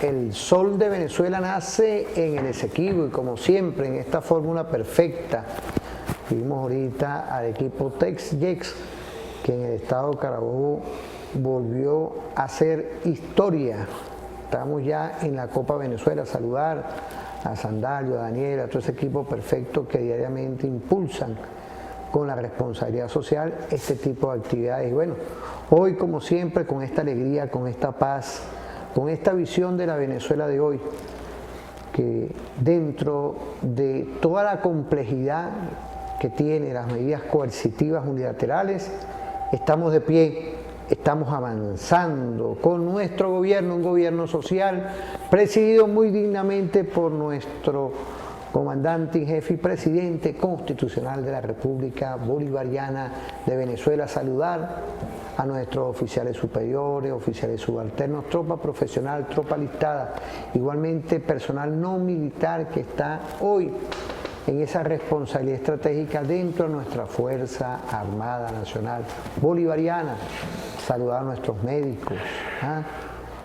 el sol de Venezuela nace en el Esequibo y como siempre en esta fórmula perfecta. Vimos ahorita al equipo Tex-Jex que en el estado Carabobo volvió a hacer historia. Estamos ya en la Copa Venezuela. Saludar a Sandalio, a Daniel, a todo ese equipo perfecto que diariamente impulsan con la responsabilidad social este tipo de actividades. Y bueno, hoy como siempre con esta alegría, con esta paz, con esta visión de la Venezuela de hoy, que dentro de toda la complejidad que tiene las medidas coercitivas unilaterales, estamos de pie, estamos avanzando con nuestro gobierno, un gobierno social presidido muy dignamente por nuestro comandante en jefe y presidente constitucional de la República Bolivariana de Venezuela. Saludar a nuestros oficiales superiores, oficiales subalternos, tropa profesional, tropa alistada, igualmente personal no militar que está hoy en esa responsabilidad estratégica dentro de nuestra Fuerza Armada Nacional Bolivariana. Saludar a nuestros médicos,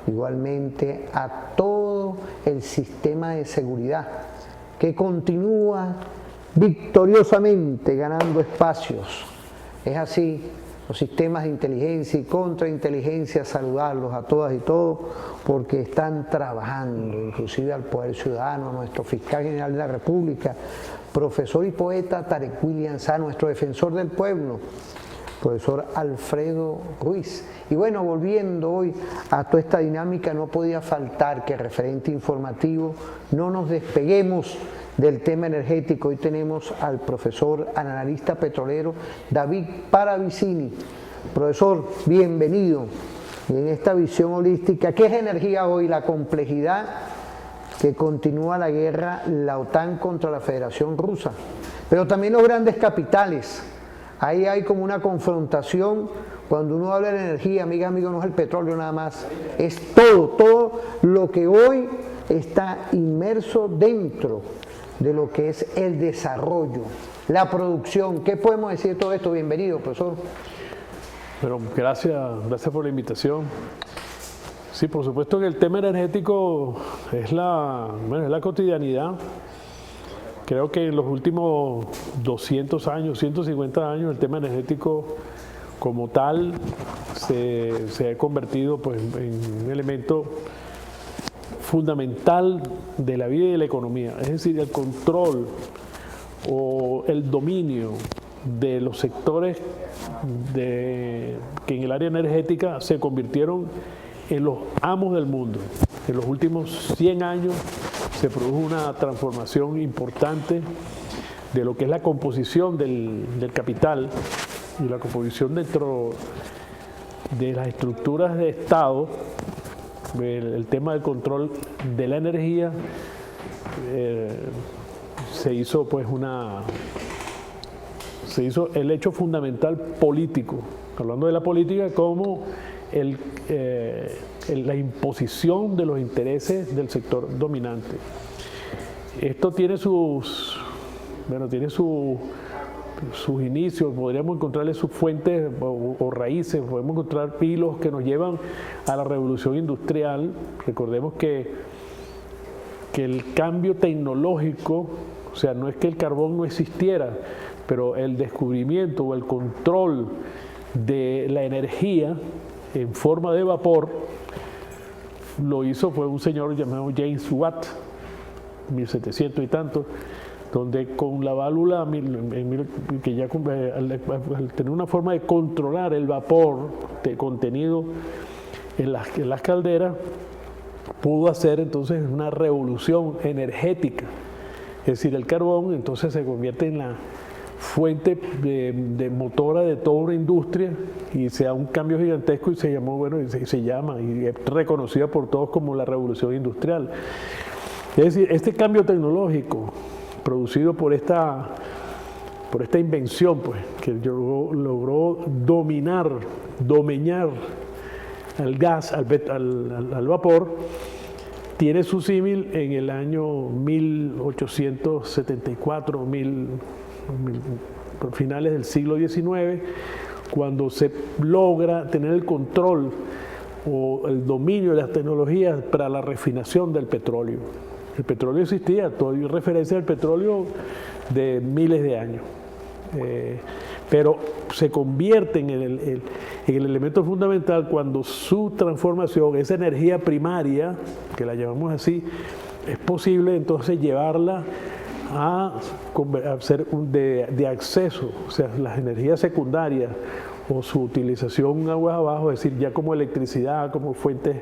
igualmente a todo el sistema de seguridad que continúa victoriosamente ganando espacios. Es así, los sistemas de inteligencia y contrainteligencia, saludarlos a todas y todos porque están trabajando, inclusive al Poder Ciudadano, a nuestro fiscal general de la República, profesor y poeta Tarek William Sá, nuestro defensor del pueblo, profesor Alfredo Ruiz. Y bueno, volviendo hoy a toda esta dinámica, no podía faltar que referente informativo no nos despeguemos del tema energético. Hoy tenemos al profesor analista petrolero David Paravicini. Profesor, bienvenido. Y en esta visión holística, ¿qué es energía hoy? La complejidad que continúa la guerra, la OTAN contra la Federación Rusa, pero también los grandes capitales. Ahí hay como una confrontación. Cuando uno habla de energía, amiga, amigo, no es el petróleo nada más, es todo lo que hoy está inmerso dentro de lo que es el desarrollo, la producción. ¿Qué podemos decir de todo esto? Bienvenido, profesor. Bueno, gracias por la invitación. Sí, por supuesto que el tema energético es la cotidianidad. Creo que en los últimos 200 años, 150 años, el tema energético como tal se ha convertido pues, en un elemento fundamental de la vida y de la economía. Es decir, el control o el dominio de los sectores que en el área energética se convirtieron en los amos del mundo. En los últimos 100 años se produjo una transformación importante de lo que es la composición del capital y la composición dentro de las estructuras de Estado. El tema del control de la energía se hizo el hecho fundamental político, hablando de la política como la imposición de los intereses del sector dominante. Esto tiene sus inicios, podríamos encontrarle sus fuentes o raíces, podemos encontrar hilos que nos llevan a la revolución industrial. Recordemos que el cambio tecnológico, o sea, no es que el carbón no existiera, pero el descubrimiento o el control de la energía en forma de vapor fue un señor llamado James Watt, 1700 y tanto, donde con la válvula, que ya al tener una forma de controlar el vapor contenido en las calderas, pudo hacer entonces una revolución energética. Es decir, el carbón entonces se convierte en la fuente de motora de toda una industria y se da un cambio gigantesco y se llama y es reconocida por todos como la revolución industrial. Es decir, este cambio tecnológico producido por esta invención, pues, que logró domeñar al gas, al vapor, tiene su símil en el año 1874, finales del siglo XIX, cuando se logra tener el control o el dominio de las tecnologías para la refinación del petróleo. El petróleo existía, todavía hay referencia al petróleo de miles de años, pero se convierten en el elemento fundamental cuando su transformación, esa energía primaria, que la llamamos así, es posible entonces llevarla a ser de acceso, o sea, las energías secundarias o su utilización aguas abajo, es decir, ya como electricidad, como fuentes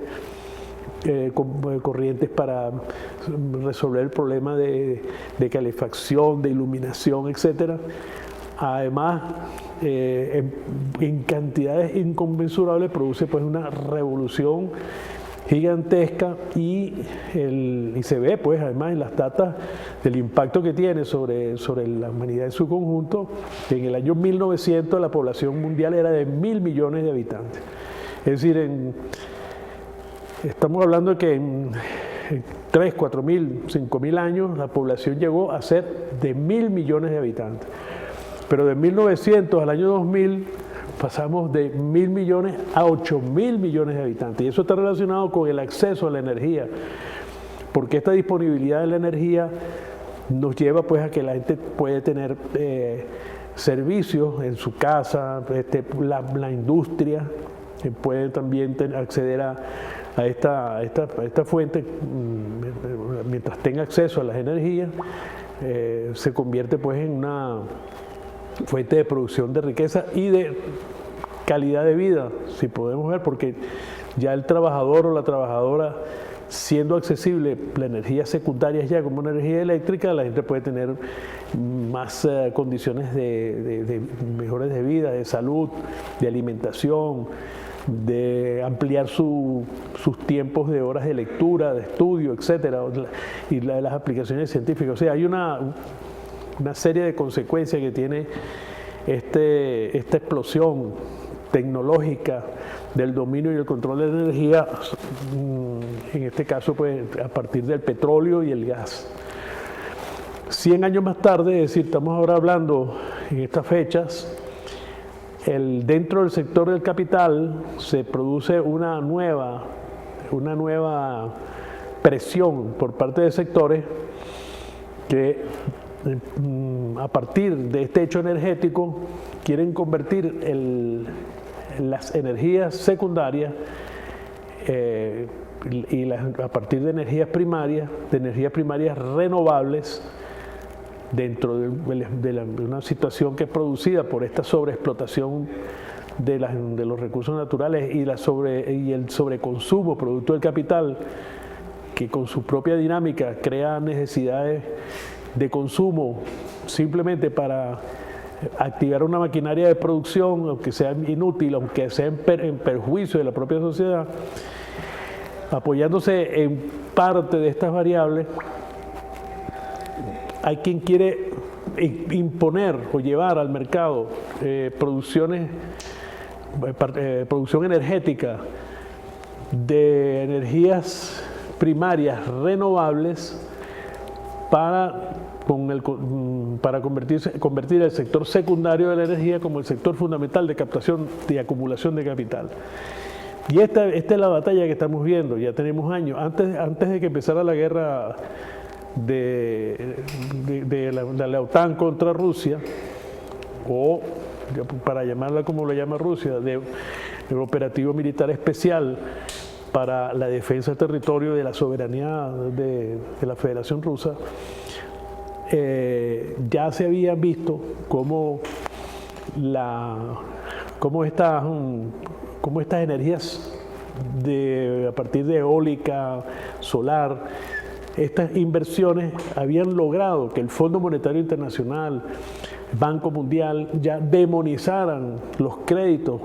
corrientes para resolver el problema de calefacción, de iluminación, etcétera. Además, en cantidades inconmensurables produce pues una revolución gigantesca y se ve pues además en las datas del impacto que tiene sobre la humanidad en su conjunto. En el año 1900 la población mundial era de 1.000 millones de habitantes. Es decir, estamos hablando de que en 3, 4.000, 5.000 años la población llegó a ser de 1.000 millones de habitantes. Pero de 1900 al año 2000 pasamos de 1.000 millones a 8.000 millones de habitantes. Y eso está relacionado con el acceso a la energía, porque esta disponibilidad de la energía nos lleva pues a que la gente puede tener servicios en su casa, la industria puede también acceder a esta fuente mientras tenga acceso a las energías, se convierte pues en una fuente de producción de riqueza y de calidad de vida, si podemos ver, porque ya el trabajador o la trabajadora, siendo accesible la energía secundaria ya como energía eléctrica, la gente puede tener más condiciones de mejores de vida, de salud, de alimentación, de ampliar sus tiempos de horas de lectura, de estudio, etcétera, y las aplicaciones científicas. O sea, hay una serie de consecuencias que tiene esta explosión tecnológica del dominio y el control de la energía, en este caso pues a partir del petróleo y el gas. 100 años más tarde, es decir, estamos ahora hablando en estas fechas, dentro del sector del capital se produce una nueva presión por parte de sectores que a partir de este hecho energético quieren convertir las energías secundarias a partir de energías primarias renovables dentro de una situación que es producida por esta sobreexplotación de los recursos naturales y el sobreconsumo producto del capital, que con su propia dinámica crea necesidades de consumo simplemente para activar una maquinaria de producción, aunque sea inútil, aunque sea en perjuicio de la propia sociedad, apoyándose en parte de estas variables. Hay quien quiere imponer o llevar al mercado producción energética de energías primarias renovables para convertir el sector secundario de la energía como el sector fundamental de captación y acumulación de capital. Y esta es la batalla que estamos viendo, ya tenemos años. Antes de que empezara la guerra de la OTAN contra Rusia, o para llamarla como lo llama Rusia, del operativo militar especial para la defensa del territorio de la soberanía de la Federación Rusa, ya se había visto cómo estas energías a partir de eólica, solar, estas inversiones habían logrado que el Fondo Monetario Internacional, Banco Mundial, ya demonizaran los créditos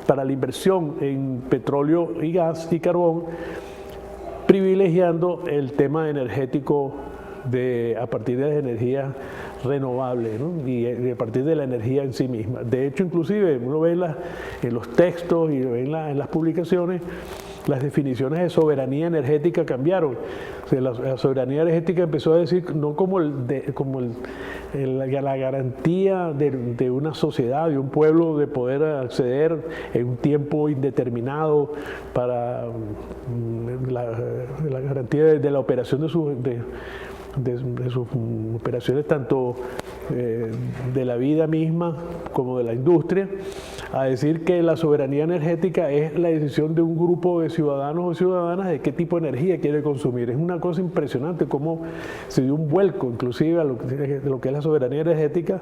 para la inversión en petróleo y gas y carbón, privilegiando el tema energético a partir de las energías renovables, ¿no? y a partir de la energía en sí misma. De hecho, inclusive uno ve en los textos y ve en las publicaciones las definiciones de soberanía energética cambiaron. O sea, la soberanía energética empezó a decir no como, la garantía de una sociedad, de un pueblo, de poder acceder en un tiempo indeterminado para la garantía de la operación de sus operaciones, tanto de la vida misma como de la industria, a decir que la soberanía energética es la decisión de un grupo de ciudadanos o ciudadanas de qué tipo de energía quiere consumir. Es una cosa impresionante cómo se dio un vuelco inclusive a lo que es la soberanía energética,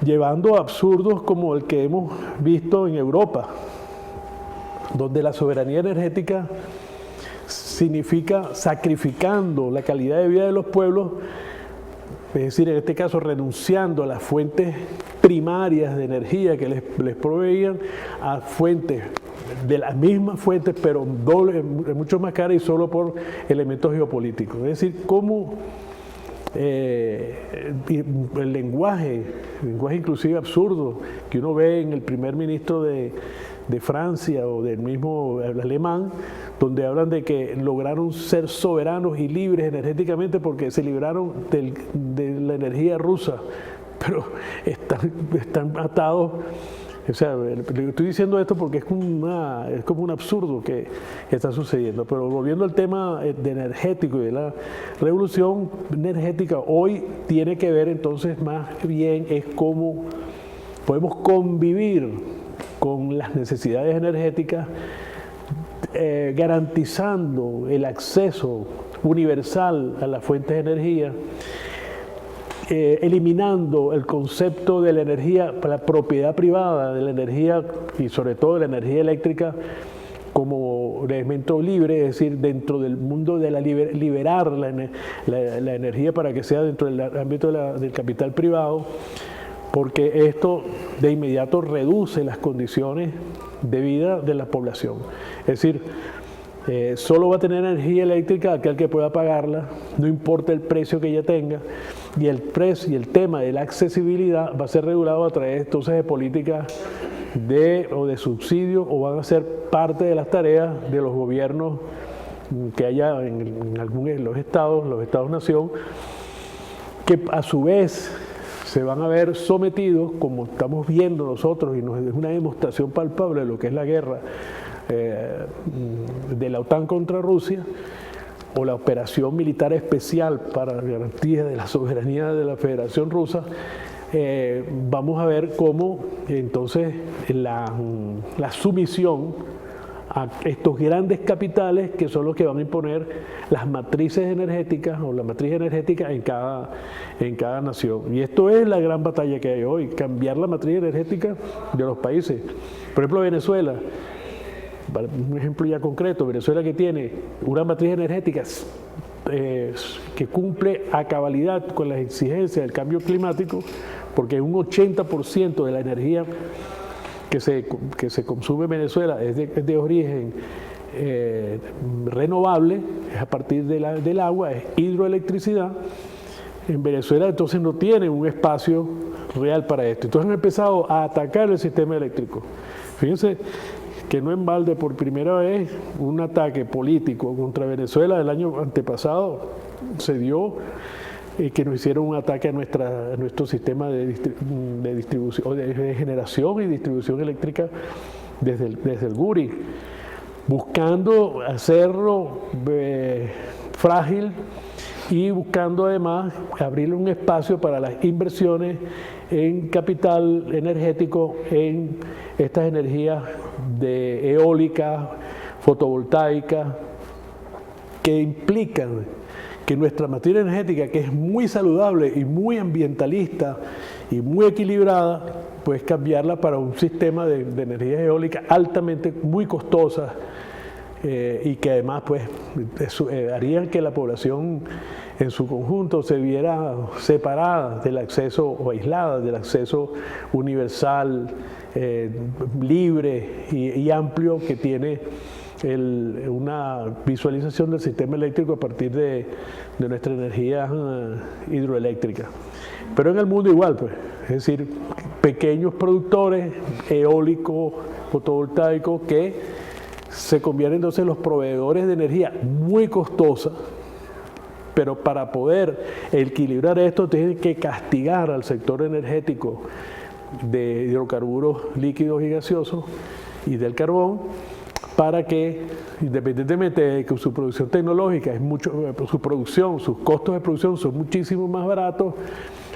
llevando a absurdos como el que hemos visto en Europa, donde la soberanía energética significa sacrificando la calidad de vida de los pueblos, es decir, en este caso renunciando a las fuentes primarias de energía que les proveían a fuentes de las mismas fuentes, pero mucho más caras y solo por elementos geopolíticos. Es decir, cómo el lenguaje inclusive absurdo que uno ve en el primer ministro de Francia o del mismo alemán, donde hablan de que lograron ser soberanos y libres energéticamente porque se libraron de la energía rusa, pero están atados. O sea, le estoy diciendo esto porque es como un absurdo que está sucediendo. Pero volviendo al tema de energético y de la revolución energética, hoy tiene que ver entonces más bien es cómo podemos convivir con las necesidades energéticas, garantizando el acceso universal a las fuentes de energía, eliminando el concepto de la energía, la propiedad privada de la energía y sobre todo de la energía eléctrica como elemento libre, es decir, dentro del mundo de liberar la energía para que sea dentro del ámbito del capital privado, porque esto de inmediato reduce las condiciones de vida de la población. Es decir, solo va a tener energía eléctrica aquel que pueda pagarla, no importa el precio que ella tenga, y el precio y el tema de la accesibilidad va a ser regulado a través entonces de políticas de subsidio, o van a ser parte de las tareas de los gobiernos que haya en los estados-nación, que a su vez se van a ver sometidos, como estamos viendo nosotros, y es una demostración palpable de lo que es la guerra de la OTAN contra Rusia, o la operación militar especial para la garantía de la soberanía de la Federación Rusa. Vamos a ver cómo entonces la sumisión a estos grandes capitales, que son los que van a imponer las matrices energéticas o la matriz energética en cada nación. Y esto es la gran batalla que hay hoy, cambiar la matriz energética de los países. Por ejemplo, Venezuela, un ejemplo ya concreto, Venezuela, que tiene una matriz energética que cumple a cabalidad con las exigencias del cambio climático, porque un 80% de la energía que se consume en Venezuela es de origen renovable, es a partir del agua, es hidroelectricidad. En Venezuela entonces no tiene un espacio real para esto. Entonces han empezado a atacar el sistema eléctrico. Fíjense que no en balde, por primera vez, un ataque político contra Venezuela el año antepasado se dio, que nos hicieron un ataque a nuestro sistema de distribución, de generación y distribución eléctrica desde el Guri, buscando hacerlo frágil y buscando además abrirle un espacio para las inversiones en capital energético, en estas energías eólicas, fotovoltaicas, que implican que nuestra materia energética, que es muy saludable y muy ambientalista y muy equilibrada, pues cambiarla para un sistema de energías eólicas altamente muy costosas, y que además pues harían que la población en su conjunto se viera separada del acceso o aislada del acceso universal, libre y amplio que tiene una visualización del sistema eléctrico a partir de nuestra energía hidroeléctrica. Pero en el mundo igual, pues, es decir, pequeños productores eólicos, fotovoltaicos, que se convierten entonces en los proveedores de energía muy costosa, pero para poder equilibrar esto tienen que castigar al sector energético de hidrocarburos líquidos y gaseosos y del carbón, para que, independientemente de que su producción tecnológica es mucho, sus costos de producción son muchísimo más baratos,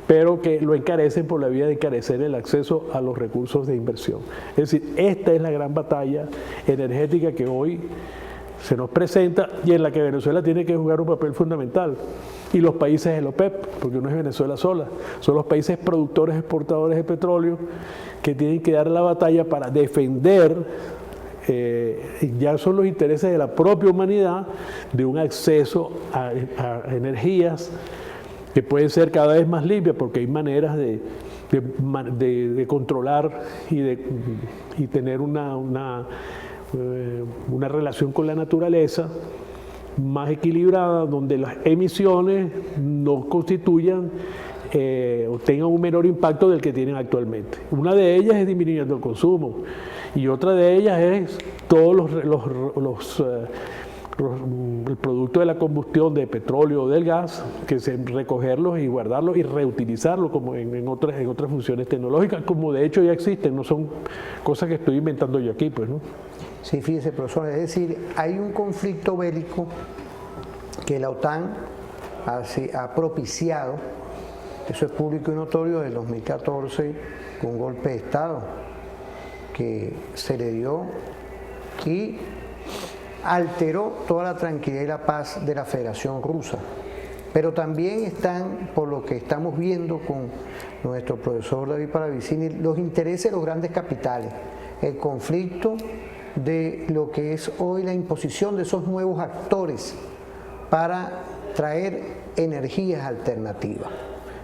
pero que lo encarecen por la vía de encarecer el acceso a los recursos de inversión. Es decir, esta es la gran batalla energética que hoy se nos presenta y en la que Venezuela tiene que jugar un papel fundamental. Y los países del OPEP, porque no es Venezuela sola, son los países productores, exportadores de petróleo que tienen que dar la batalla para defender, ya son los intereses de la propia humanidad, de un acceso a energías que pueden ser cada vez más limpias, porque hay maneras de controlar y tener una relación con la naturaleza más equilibrada, donde las emisiones no constituyan o tengan un menor impacto del que tienen actualmente. Una de ellas es disminuyendo el consumo y otra de ellas es todos el producto de la combustión de petróleo o del gas, que se recogerlos y guardarlos y reutilizarlos como en otras funciones tecnológicas, como de hecho ya existen, no son cosas que estoy inventando yo aquí, pues, ¿no? Sí, fíjese, profesor, es decir, hay un conflicto bélico que la OTAN ha propiciado, eso es público y notorio, del 2014, con un golpe de Estado que se le dio y alteró toda la tranquilidad y la paz de la Federación Rusa. Pero también están, por lo que estamos viendo con nuestro profesor David Palavicini, los intereses de los grandes capitales, el conflicto de lo que es hoy la imposición de esos nuevos actores para traer energías alternativas.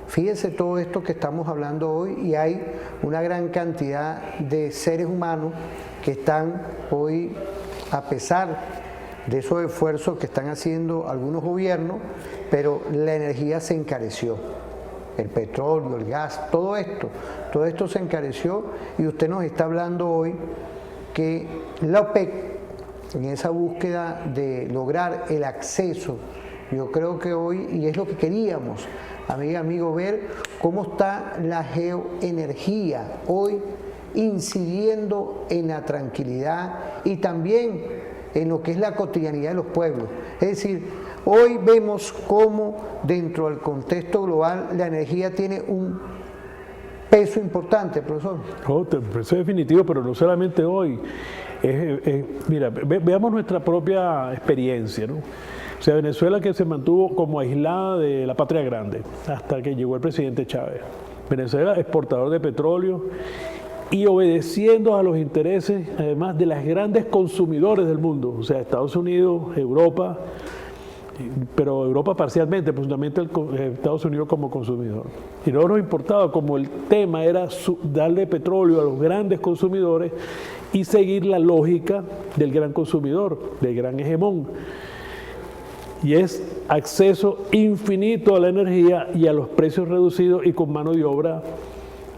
Fíjense todo esto que estamos hablando hoy y hay una gran cantidad de seres humanos que están hoy, a pesar de esos esfuerzos que están haciendo algunos gobiernos, pero la energía se encareció. El petróleo, el gas, todo esto se encareció y usted nos está hablando hoy que la OPEC, en esa búsqueda de lograr el acceso, yo creo que hoy, y es lo que queríamos, amiga, amigo, ver cómo está la geoenergía hoy incidiendo en la tranquilidad y también en lo que es la cotidianidad de los pueblos. Es decir, hoy vemos cómo dentro del contexto global la energía tiene un peso importante, profesor. Eso es definitivo, pero no solamente hoy. Mira, veamos nuestra propia experiencia, ¿no? O sea, Venezuela, que se mantuvo como aislada de la patria grande hasta que llegó el presidente Chávez. Venezuela, exportador de petróleo y obedeciendo a los intereses, además, de las grandes consumidores del mundo, o sea, Estados Unidos, Europa, pero Europa parcialmente, fundamentalmente Estados Unidos como consumidor. Y no nos importaba, como el tema era darle petróleo a los grandes consumidores y seguir la lógica del gran consumidor, del gran hegemón. Y es acceso infinito a la energía y a los precios reducidos y con mano de obra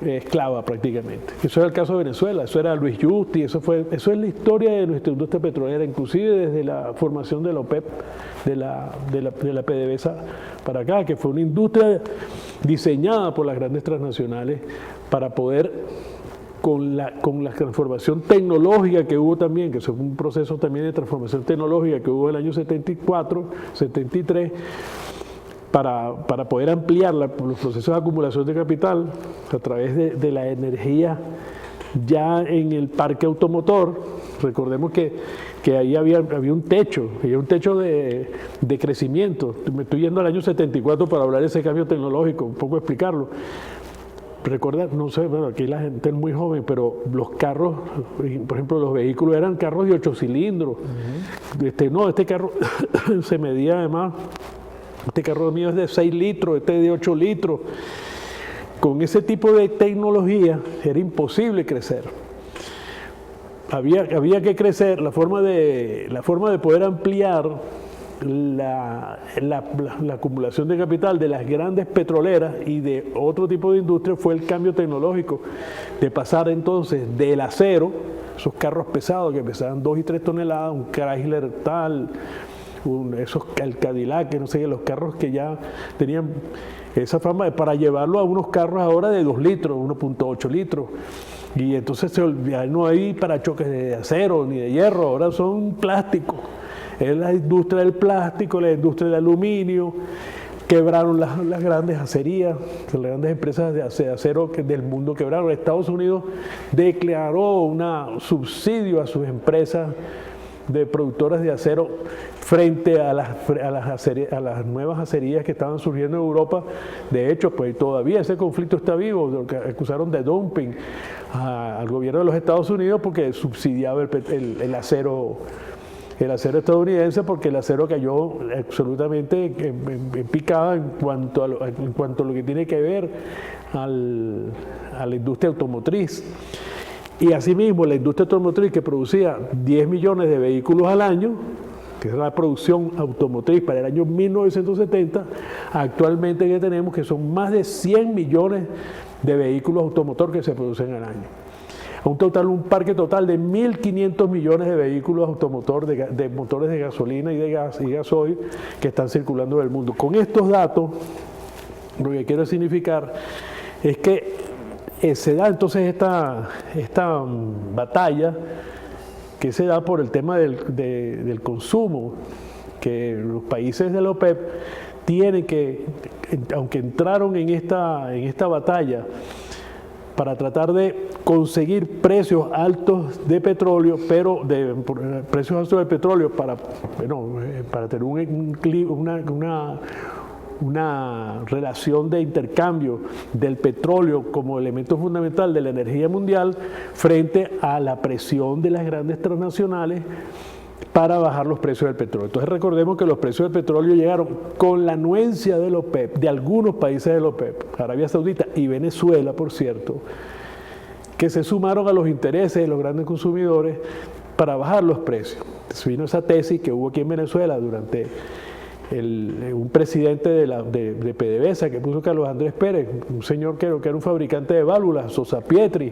esclava prácticamente. Eso era el caso de Venezuela, eso era Luis Justi, eso es la historia de nuestra industria petrolera, inclusive desde la formación de la OPEP, de la PDVSA para acá, que fue una industria diseñada por las grandes transnacionales para poder, con la transformación tecnológica que hubo también, que eso fue un proceso también de transformación tecnológica que hubo en el año 74, 73, para poder ampliar los procesos de acumulación de capital a través de la energía ya en el parque automotor. Recordemos que ahí había un techo, de crecimiento. Me estoy yendo al año 74 para hablar de ese cambio tecnológico, un poco explicarlo. Recuerda, no sé, bueno, aquí la gente es muy joven, pero los carros, por ejemplo, los vehículos eran carros de 8 cilindros. Este carro se medía además, este carro mío es de 6 litros, este es de 8 litros. Con ese tipo de tecnología era imposible crecer. Había que crecer, la forma de poder ampliar la acumulación de capital de las grandes petroleras y de otro tipo de industria fue el cambio tecnológico, de pasar entonces del acero, esos carros pesados que pesaban 2 y 3 toneladas, un Chrysler tal, el Cadillac, no sé, los carros que ya tenían esa fama, para llevarlo a unos carros ahora de 2 litros, 1.8 litros. Y entonces ya no hay parachoques de acero ni de hierro, ahora son plásticos. Es la industria del plástico, la industria del aluminio. Quebraron las grandes acerías, las grandes empresas de acero del mundo quebraron. Estados Unidos declaró un subsidio a sus empresas de productoras de acero frente a las nuevas acerías que estaban surgiendo en Europa. De hecho, pues todavía ese conflicto está vivo. Lo que acusaron de dumping al gobierno de los Estados Unidos porque subsidiaba el acero estadounidense, porque el acero cayó absolutamente en picada en cuanto a lo que tiene que ver a la industria automotriz. Y asimismo la industria automotriz, que producía 10 millones de vehículos al año, que es la producción automotriz para el año 1970, actualmente que tenemos que son más de 100 millones de vehículos automotor que se producen al año. Un parque total de 1.500 millones de vehículos automotor, de motores de gasolina y de gas y gasoil que están circulando en el mundo. Con estos datos, lo que quiero significar es que se da entonces esta batalla que se da por el tema del consumo, que los países de la OPEP tienen que, aunque entraron en esta batalla para tratar de conseguir precios altos de petróleo, pero precios altos de petróleo para tener una relación de intercambio del petróleo como elemento fundamental de la energía mundial frente a la presión de las grandes transnacionales para bajar los precios del petróleo. Entonces recordemos que los precios del petróleo llegaron con la anuencia de la OPEP, de algunos países de la OPEP, Arabia Saudita y Venezuela, por cierto, que se sumaron a los intereses de los grandes consumidores para bajar los precios. Entonces vino esa tesis que hubo aquí en Venezuela durante un presidente de PDVSA que puso Carlos Andrés Pérez, un señor que era un fabricante de válvulas, Sosa Pietri,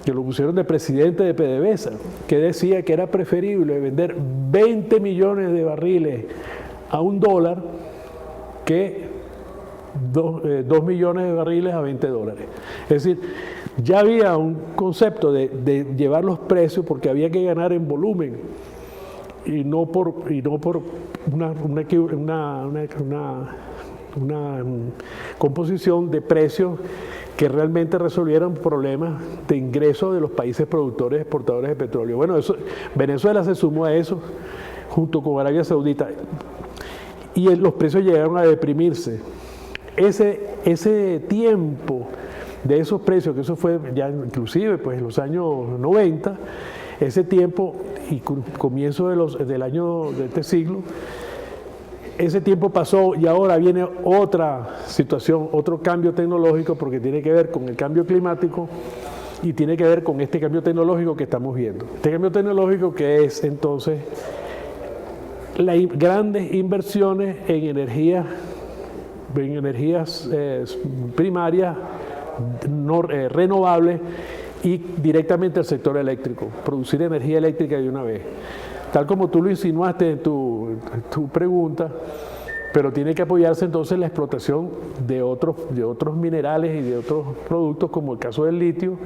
que lo pusieron de presidente de PDVSA, que decía que era preferible vender 20 millones de barriles a $1 que 2 millones de barriles a $20. Es decir, ya había un concepto de llevar los precios porque había que ganar en volumen y no por una composición de precios que realmente resolvieran problemas de ingresos de los países productores exportadores de petróleo. Bueno, Venezuela se sumó a eso junto con Arabia Saudita y los precios llegaron a deprimirse. Ese tiempo de esos precios, que eso fue ya inclusive pues en los años 90, ese tiempo y comienzo del año de este siglo, ese tiempo pasó y ahora viene otra situación, otro cambio tecnológico, porque tiene que ver con el cambio climático y tiene que ver con este cambio tecnológico que estamos viendo. Este cambio tecnológico que es entonces las grandes inversiones en energías primarias renovables y directamente al sector eléctrico, producir energía eléctrica de una vez. Tal como tú lo insinuaste en tu pregunta, pero tiene que apoyarse entonces en la explotación de otros minerales y de otros productos, como el caso del litio,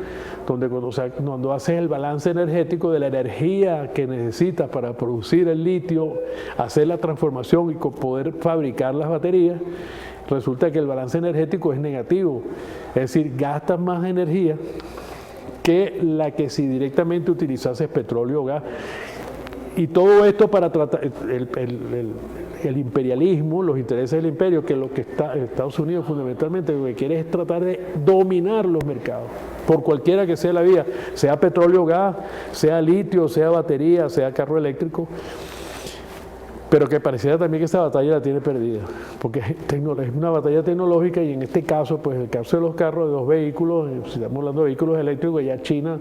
donde cuando haces el balance energético de la energía que necesitas para producir el litio, hacer la transformación y poder fabricar las baterías, resulta que el balance energético es negativo, es decir, gastas más energía que la que si directamente utilizases petróleo o gas. Y todo esto para tratar el imperialismo, los intereses del imperio, que lo que Estados Unidos fundamentalmente lo que quiere es tratar de dominar los mercados, por cualquiera que sea la vía, sea petróleo, gas, sea litio, sea batería, sea carro eléctrico, pero que pareciera también que esta batalla la tiene perdida, porque es una batalla tecnológica y en este caso, pues en el caso de los carros, de los vehículos, si estamos hablando de vehículos eléctricos, ya China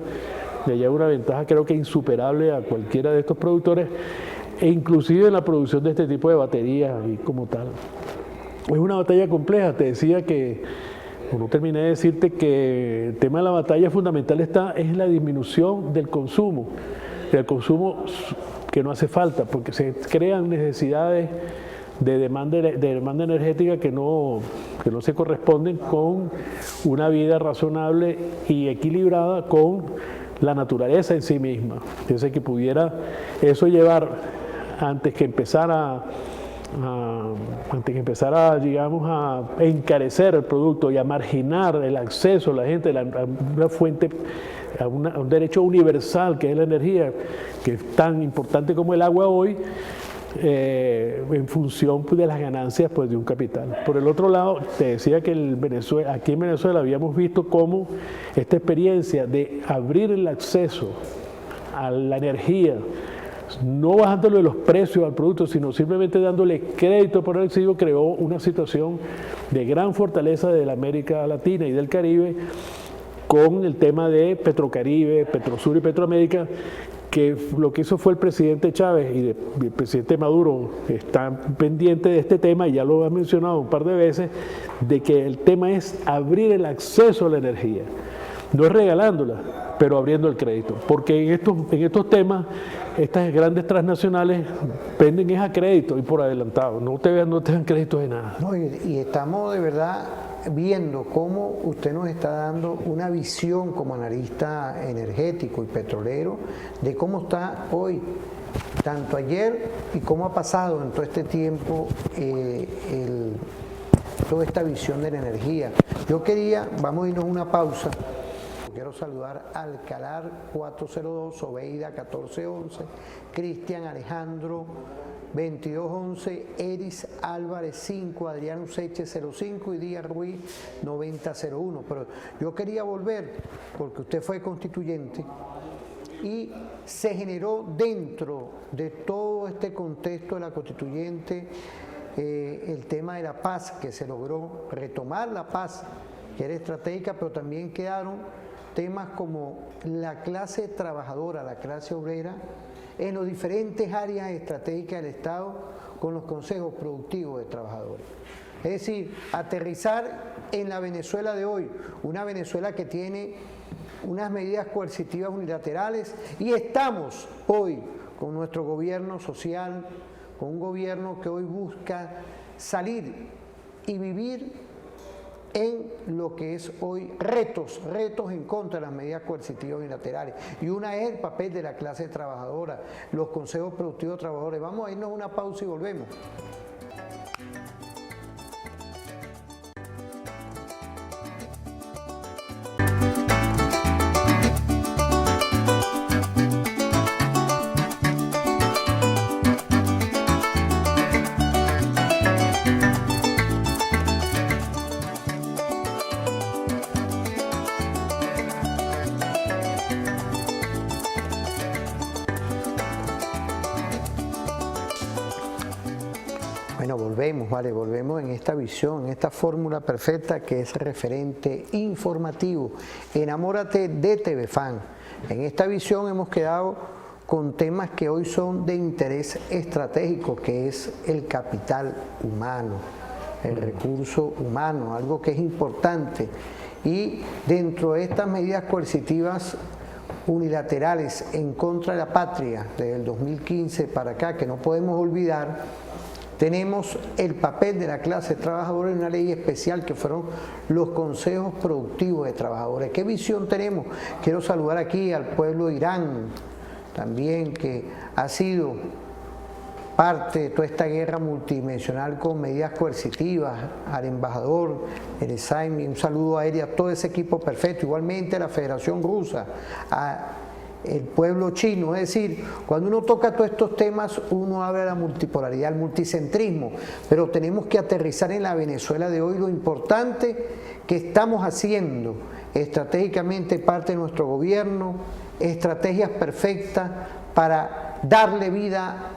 le lleva una ventaja creo que insuperable a cualquiera de estos productores e inclusive en la producción de este tipo de baterías y como tal. Es una batalla compleja, te decía que, no terminé de decirte que el tema de la batalla fundamental es en la disminución del consumo que no hace falta, porque se crean necesidades de demanda energética que no se corresponden con una vida razonable y equilibrada con la naturaleza en sí misma. Entonces, que pudiera eso llevar, antes que empezara, digamos, a encarecer el producto y a marginar el acceso a la gente a una fuente, a un derecho universal que es la energía, que es tan importante como el agua hoy, en función de las ganancias pues, de un capital. Por el otro lado, te decía que aquí en Venezuela habíamos visto cómo esta experiencia de abrir el acceso a la energía, no bajándole los precios al producto, sino simplemente dándole crédito por el recibo, creó una situación de gran fortaleza de la América Latina y del Caribe, con el tema de Petrocaribe, Petrosur y Petroamérica, que lo que hizo fue el presidente Chávez y el presidente Maduro están pendientes de este tema, y ya lo ha mencionado un par de veces, de que el tema es abrir el acceso a la energía, no es regalándola, pero abriendo el crédito, porque en estos temas, estas grandes transnacionales venden es a crédito y por adelantado, no te dan crédito de nada. No, y estamos de verdad viendo cómo usted nos está dando una visión como analista energético y petrolero de cómo está hoy, tanto ayer y cómo ha pasado en todo este tiempo toda esta visión de la energía. Yo vamos a irnos a una pausa. Quiero saludar a Alcalar 402, Obeida 1411, Cristian Alejandro 2211, Eris Álvarez 5, Adrián Useche 05 y Díaz Ruiz 9001. Pero yo quería volver, porque usted fue constituyente y se generó dentro de todo este contexto de la constituyente el tema de la paz, que se logró retomar la paz, que era estratégica, pero también quedaron temas como la clase trabajadora, la clase obrera, en las diferentes áreas estratégicas del Estado con los consejos productivos de trabajadores. Es decir, aterrizar en la Venezuela de hoy, una Venezuela que tiene unas medidas coercitivas unilaterales, y estamos hoy con nuestro gobierno social, con un gobierno que hoy busca salir y vivir en lo que es hoy retos en contra de las medidas coercitivas unilaterales. Y una es el papel de la clase trabajadora, los consejos productivos de trabajadores. Vamos a irnos a una pausa y volvemos. Bueno, volvemos en esta visión, en esta fórmula perfecta que es referente informativo. Enamórate de TVFan. En esta visión hemos quedado con temas que hoy son de interés estratégico, que es el capital humano, el recurso humano, algo que es importante. Y dentro de estas medidas coercitivas unilaterales en contra de la patria desde el 2015 para acá, que no podemos olvidar, tenemos el papel de la clase trabajadora en una ley especial que fueron los consejos productivos de trabajadores. ¿Qué visión tenemos? Quiero saludar aquí al pueblo de Irán, también, que ha sido parte de toda esta guerra multidimensional con medidas coercitivas, al embajador Eresaimi, un saludo a él y a todo ese equipo perfecto, igualmente a la Federación Rusa, el pueblo chino. Es decir, cuando uno toca todos estos temas, uno habla de la multipolaridad, el multicentrismo, pero tenemos que aterrizar en la Venezuela de hoy lo importante que estamos haciendo estratégicamente parte de nuestro gobierno, estrategias perfectas para darle vida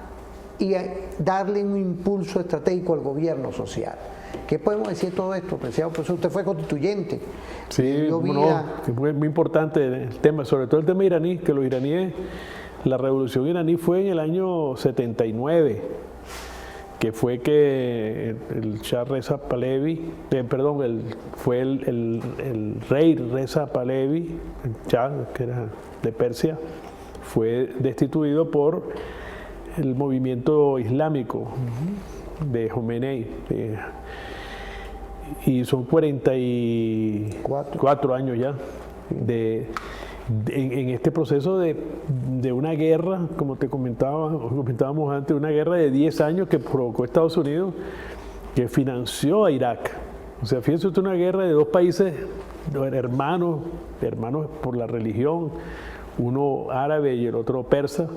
y darle un impulso estratégico al gobierno social. ¿Qué podemos decir de todo esto, apreciado profesor? Usted fue constituyente. Sí, es muy importante el tema, sobre todo el tema iraní, que los iraníes La revolución iraní fue en el año 79, que fue que el Shah Reza Pahlavi, fue el rey Reza Pahlavi, el Shah, que era de Persia, fue destituido por el movimiento islámico de Jomeini. Y son 44 años ya en este proceso de una guerra, como comentábamos antes, una guerra de 10 años que provocó Estados Unidos, que financió a Irak. O sea, fíjense usted, una guerra de dos países hermanos por la religión, uno árabe y el otro persa,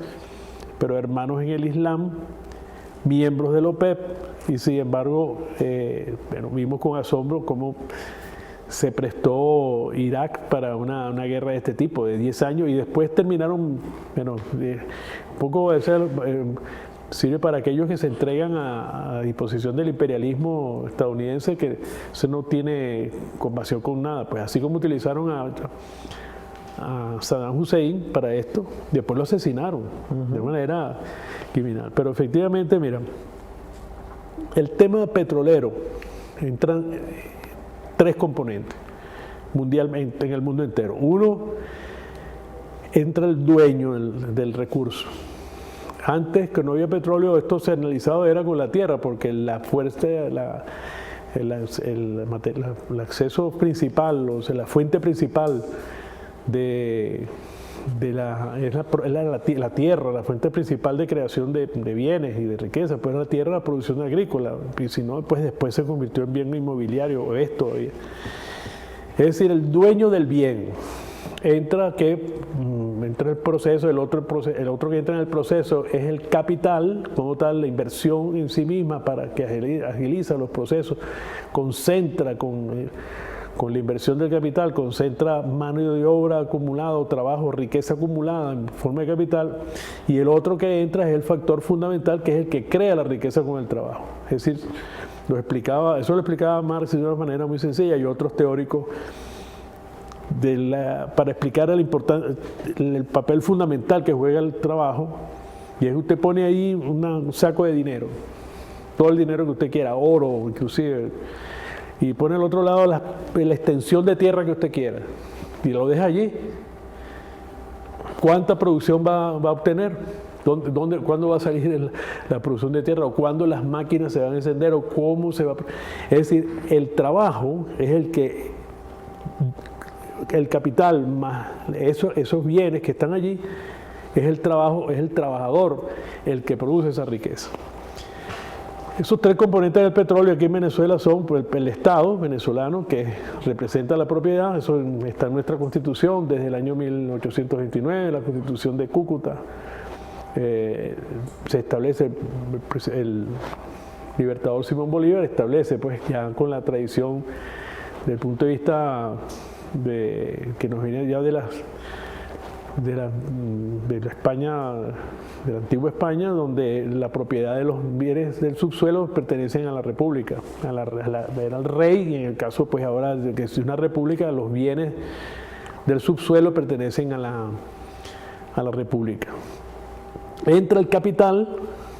pero hermanos en el Islam, miembros de la OPEP, y sin embargo, vimos con asombro cómo se prestó Irak para una guerra de este tipo, de 10 años, y después terminaron, un poco sirve para aquellos que se entregan a disposición del imperialismo estadounidense, que eso no tiene compasión con nada, pues así como utilizaron a Saddam Hussein para esto, después lo asesinaron de manera criminal. Pero efectivamente, mira, el tema petrolero entran tres componentes mundialmente en el mundo entero. Uno, entra el dueño del recurso. Antes, que no había petróleo, esto se analizaba era con la tierra, porque la fuerza, el acceso principal, o sea, la fuente principal es la tierra, la fuente principal de creación de bienes y de riqueza, pues la tierra, la producción agrícola, y si no, pues después se convirtió en bien inmobiliario, o esto. Es decir, el dueño del bien entra el proceso, el otro que entra en el proceso es el capital, como tal, la inversión en sí misma, para que agiliza los procesos, concentra con la inversión del capital, concentra mano de obra acumulada, trabajo, riqueza acumulada en forma de capital, y el otro que entra es el factor fundamental, que es el que crea la riqueza con el trabajo. Es decir, eso lo explicaba Marx de una manera muy sencilla, y otros teóricos para explicar el papel fundamental que juega el trabajo, y es que usted pone ahí un saco de dinero, todo el dinero que usted quiera, oro inclusive, y pone al otro lado la extensión de tierra que usted quiera y lo deja allí. ¿Cuánta producción va a obtener? ¿Cuándo va a salir la producción de tierra? ¿O cuándo las máquinas se van a encender? ¿O cómo se va a...? Es decir, el trabajo es el capital más esos bienes que están allí, es el trabajador el que produce esa riqueza. Esos tres componentes del petróleo aquí en Venezuela son el Estado venezolano, que representa la propiedad. Eso está en nuestra Constitución desde el año 1829, la Constitución de Cúcuta. Se establece, el libertador Simón Bolívar establece, pues ya con la tradición del punto de vista que nos viene ya de la España, de la antigua España, donde la propiedad de los bienes del subsuelo pertenecen a la república, era el rey, y en el caso pues ahora de que es una república, los bienes del subsuelo pertenecen a la república. Entra el capital,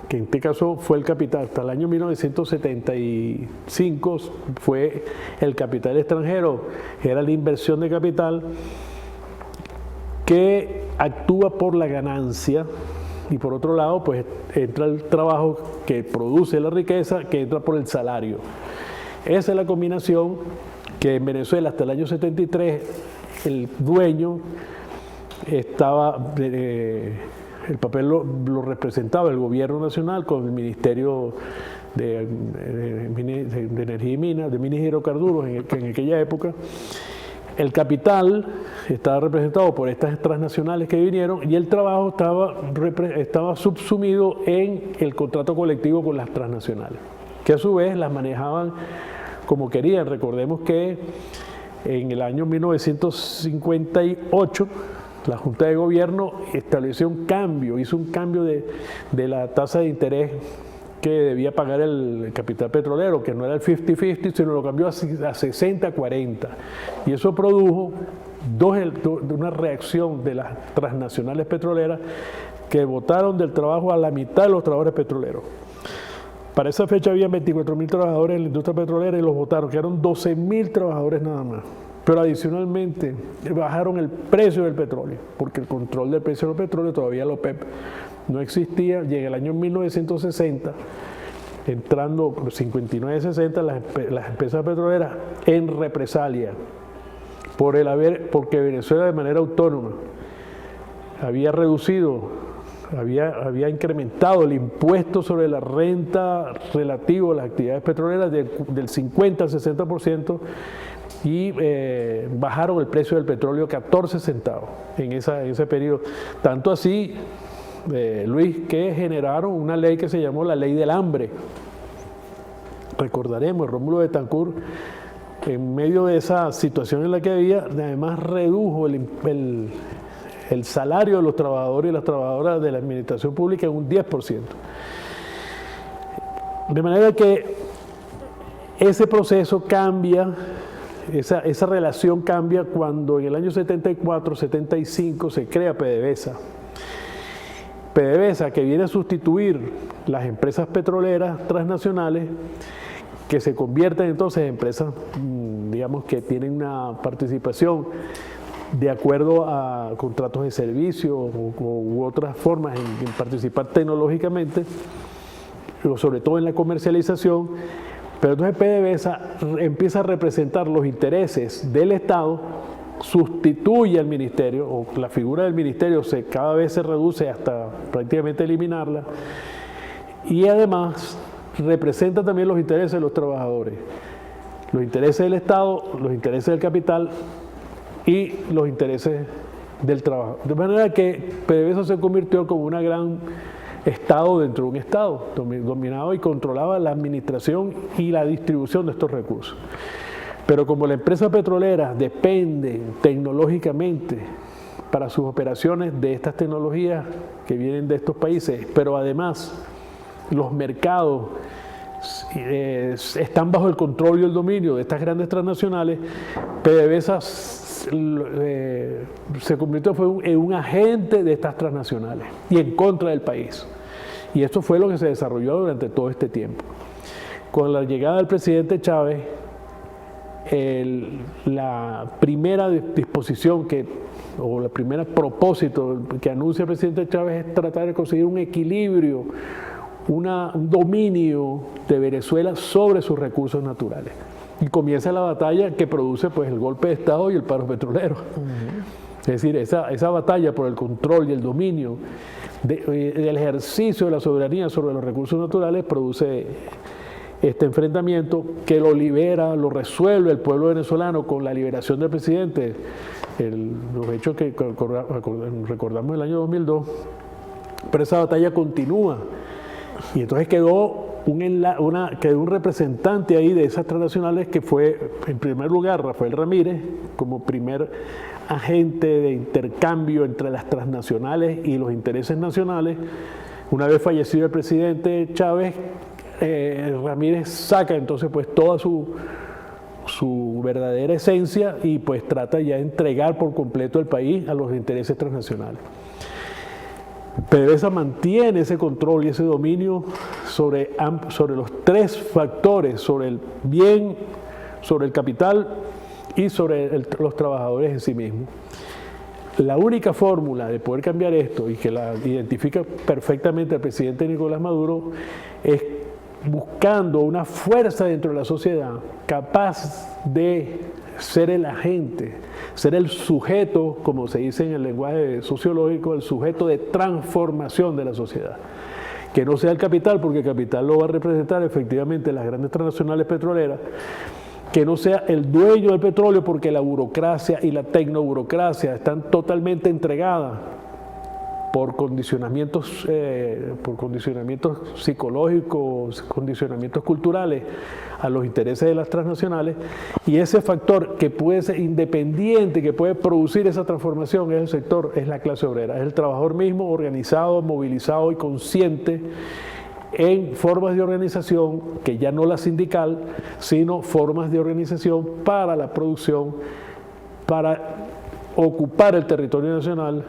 que en este caso fue el capital, hasta el año 1975 fue el capital extranjero, era la inversión de capital que actúa por la ganancia, y por otro lado pues entra el trabajo que produce la riqueza, que entra por el salario. Esa es la combinación que en Venezuela hasta el año 73 el dueño estaba, el papel lo representaba el gobierno nacional con el Ministerio de Energía y Minas, de Minas y Hidrocarburos en aquella época. El capital estaba representado por estas transnacionales que vinieron, y el trabajo estaba subsumido en el contrato colectivo con las transnacionales, que a su vez las manejaban como querían. Recordemos que en el año 1958 la Junta de Gobierno estableció hizo un cambio de la tasa de interés que debía pagar el capital petrolero, que no era el 50-50, sino lo cambió a 60-40. Y eso produjo una reacción de las transnacionales petroleras que botaron del trabajo a la mitad de los trabajadores petroleros. Para esa fecha había 24.000 trabajadores en la industria petrolera y los botaron, quedaron 12.000 trabajadores nada más. Pero adicionalmente bajaron el precio del petróleo, porque el control del precio del petróleo todavía la OPEP no existía. Llega el año 1960, entrando 59-60, las empresas petroleras en represalia porque Venezuela de manera autónoma había reducido, había incrementado el impuesto sobre la renta relativo a las actividades petroleras del 50 al 60% y bajaron el precio del petróleo 14 centavos en ese periodo. Tanto así, Luis, que generaron una ley que se llamó la Ley del Hambre. Recordaremos, Rómulo Betancourt, en medio de esa situación en la que había, además redujo el salario de los trabajadores y las trabajadoras de la administración pública en un 10%. De manera que ese proceso cambia, esa relación cambia cuando en el año 74-75 se crea PDVSA. PDVSA, que viene a sustituir las empresas petroleras transnacionales, que se convierten entonces en empresas, digamos, que tienen una participación de acuerdo a contratos de servicio u otras formas en participar tecnológicamente, pero sobre todo en la comercialización. Pero entonces PDVSA empieza a representar los intereses del Estado, sustituye al ministerio, o la figura del ministerio cada vez se reduce hasta prácticamente eliminarla, y además representa también los intereses de los trabajadores, los intereses del Estado, los intereses del capital y los intereses del trabajo. De manera que PDVSA se convirtió como un gran Estado dentro de un Estado, dominaba y controlaba la administración y la distribución de estos recursos. Pero como la empresa petrolera depende tecnológicamente para sus operaciones de estas tecnologías que vienen de estos países, pero además los mercados están bajo el control y el dominio de estas grandes transnacionales, PDVSA se convirtió en un agente de estas transnacionales y en contra del país. Y esto fue lo que se desarrolló durante todo este tiempo. Con la llegada del presidente Chávez, la primera disposición o el primer propósito que anuncia el presidente Chávez es tratar de conseguir un equilibrio, un dominio de Venezuela sobre sus recursos naturales. Y comienza la batalla que produce pues el golpe de Estado y el paro petrolero. Es decir, esa batalla por el control y el dominio del ejercicio de la soberanía sobre los recursos naturales produce este enfrentamiento que lo libera, lo resuelve el pueblo venezolano con la liberación del presidente. Los hechos que recordamos el año 2002, pero esa batalla continúa. Y entonces quedó un representante ahí de esas transnacionales que fue, en primer lugar, Rafael Ramírez, como primer agente de intercambio entre las transnacionales y los intereses nacionales. Una vez fallecido el presidente Chávez, Ramírez saca entonces pues toda su verdadera esencia y pues trata ya de entregar por completo el país a los intereses transnacionales. PDVSA mantiene ese control y ese dominio sobre los tres factores, sobre el bien, sobre el capital y sobre los trabajadores en sí mismos. La única fórmula de poder cambiar esto, y que la identifica perfectamente el presidente Nicolás Maduro, es buscando una fuerza dentro de la sociedad capaz de ser el agente, ser el sujeto, como se dice en el lenguaje sociológico, el sujeto de transformación de la sociedad. Que no sea el capital, porque el capital lo va a representar efectivamente las grandes transnacionales petroleras, que no sea el dueño del petróleo, porque la burocracia y la tecnoburocracia están totalmente entregadas por condicionamientos psicológicos, condicionamientos culturales a los intereses de las transnacionales, y ese factor que puede ser independiente, que puede producir esa transformación, es la clase obrera, es el trabajador mismo organizado, movilizado y consciente en formas de organización, que ya no la sindical, sino formas de organización para la producción, para ocupar el territorio nacional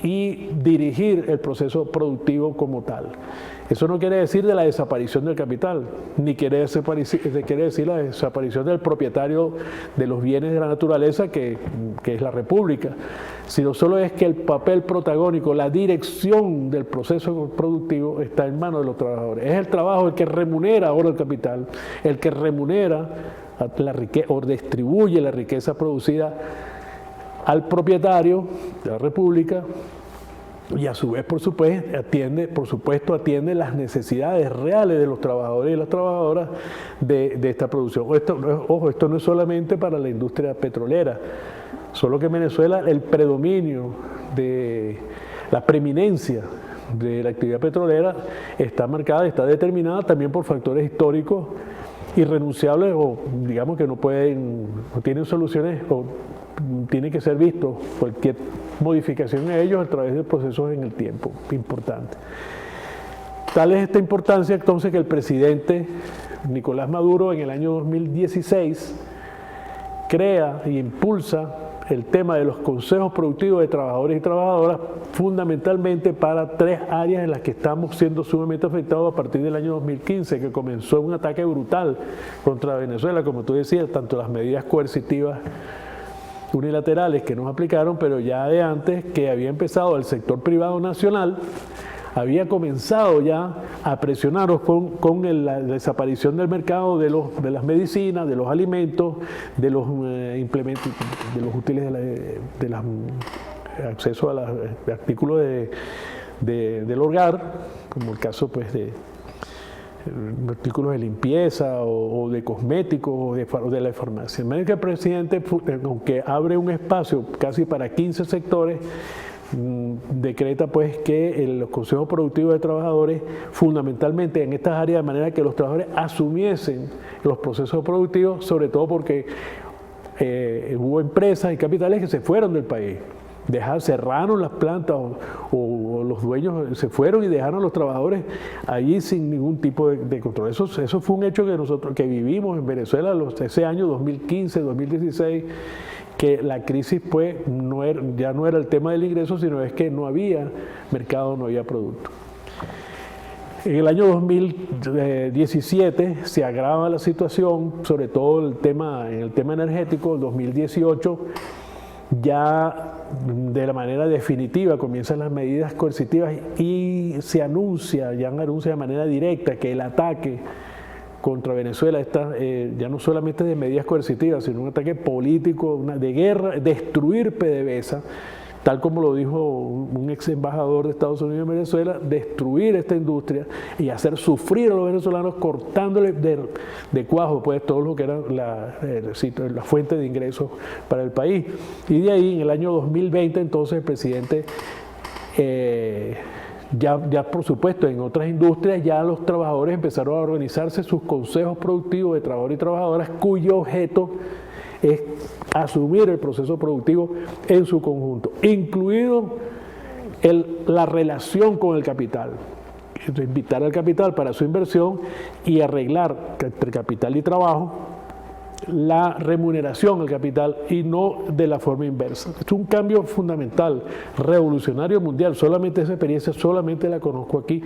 y dirigir el proceso productivo como tal. Eso no quiere decir de la desaparición del capital, ni quiere decir la desaparición del propietario de los bienes de la naturaleza, que es la República, sino solo es que el papel protagónico, la dirección del proceso productivo está en manos de los trabajadores. Es el trabajo el que remunera ahora el capital, el que remunera la riqueza o distribuye la riqueza producida al propietario de la República, y a su vez, por supuesto, atiende las necesidades reales de los trabajadores y las trabajadoras de esta producción. Esto no es solamente para la industria petrolera, solo que en Venezuela el predominio de la preeminencia de la actividad petrolera está marcada, está determinada también por factores históricos irrenunciables, o digamos que no tienen soluciones, o tiene que ser visto cualquier modificación en ellos a través de procesos en el tiempo importante. Tal es esta importancia entonces que el presidente Nicolás Maduro en el año 2016 crea e impulsa el tema de los consejos productivos de trabajadores y trabajadoras, fundamentalmente para 3 áreas en las que estamos siendo sumamente afectados a partir del año 2015, que comenzó un ataque brutal contra Venezuela, como tú decías, tanto las medidas coercitivas unilaterales que nos aplicaron, pero ya de antes, que había empezado el sector privado nacional, había comenzado ya a presionarnos con la desaparición del mercado de las medicinas, de los alimentos, de los implementos, de los útiles, acceso a los artículos del hogar, como el caso pues de artículos de limpieza o de cosméticos o de la farmacia. De manera que el presidente, aunque abre un espacio casi para 15 sectores, decreta pues que los consejos productivos de trabajadores fundamentalmente en estas áreas, de manera que los trabajadores asumiesen los procesos productivos, sobre todo porque hubo empresas y capitales que se fueron del país. Cerraron las plantas o los dueños se fueron y dejaron a los trabajadores allí sin ningún tipo de control. Eso fue un hecho que vivimos en Venezuela ese año 2015, 2016, que la crisis pues ya no era el tema del ingreso, sino es que no había mercado, no había producto. En el año 2017 se agrava la situación, sobre todo en el tema energético. En 2018 ya de la manera definitiva comienzan las medidas coercitivas y se anuncia de manera directa que el ataque contra Venezuela está ya no solamente de medidas coercitivas, sino un ataque político, de guerra, destruir PDVSA, tal como lo dijo un ex embajador de Estados Unidos en Venezuela, destruir esta industria y hacer sufrir a los venezolanos cortándole de cuajo pues todo lo que era la fuente de ingresos para el país. Y de ahí, en el año 2020, entonces el presidente, ya por supuesto en otras industrias, ya los trabajadores empezaron a organizarse sus consejos productivos de trabajadores y trabajadoras, cuyo objeto es asumir el proceso productivo en su conjunto, incluido la relación con el capital. Invitar al capital para su inversión y arreglar entre capital y trabajo la remuneración al capital y no de la forma inversa. Es un cambio fundamental, revolucionario mundial. Solamente esa experiencia, solamente la conozco aquí.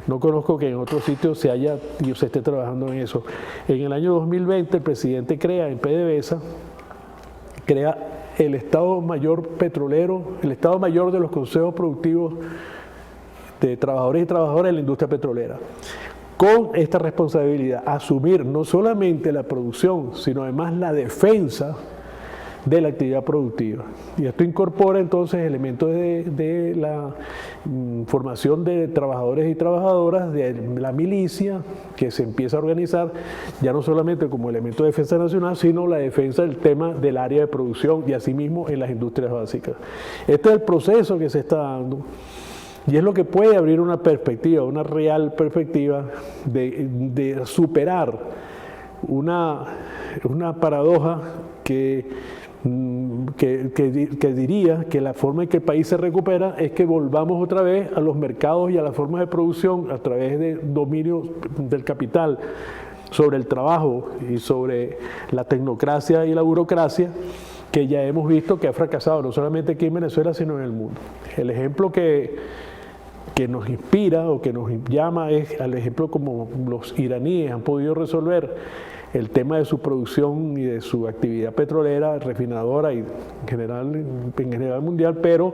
No conozco que en otros sitios se esté trabajando en eso. En el año 2020 el presidente crea en PDVSA, el Estado Mayor Petrolero, el Estado Mayor de los Consejos Productivos de Trabajadores y Trabajadoras de la Industria Petrolera, con esta responsabilidad, asumir no solamente la producción, sino además la defensa de la actividad productiva. Y esto incorpora entonces elementos de la formación de trabajadores y trabajadoras, de la milicia, que se empieza a organizar ya no solamente como elemento de defensa nacional, sino la defensa del tema del área de producción y asimismo en las industrias básicas. Este es el proceso que se está dando. Y es lo que puede abrir una perspectiva, una real perspectiva de superar una paradoja que diría que la forma en que el país se recupera es que volvamos otra vez a los mercados y a las formas de producción a través de dominio del capital sobre el trabajo y sobre la tecnocracia y la burocracia, que ya hemos visto que ha fracasado, no solamente aquí en Venezuela, sino en el mundo. El ejemplo que nos inspira o que nos llama es al ejemplo como los iraníes han podido resolver el tema de su producción y de su actividad petrolera, refinadora y en general mundial, pero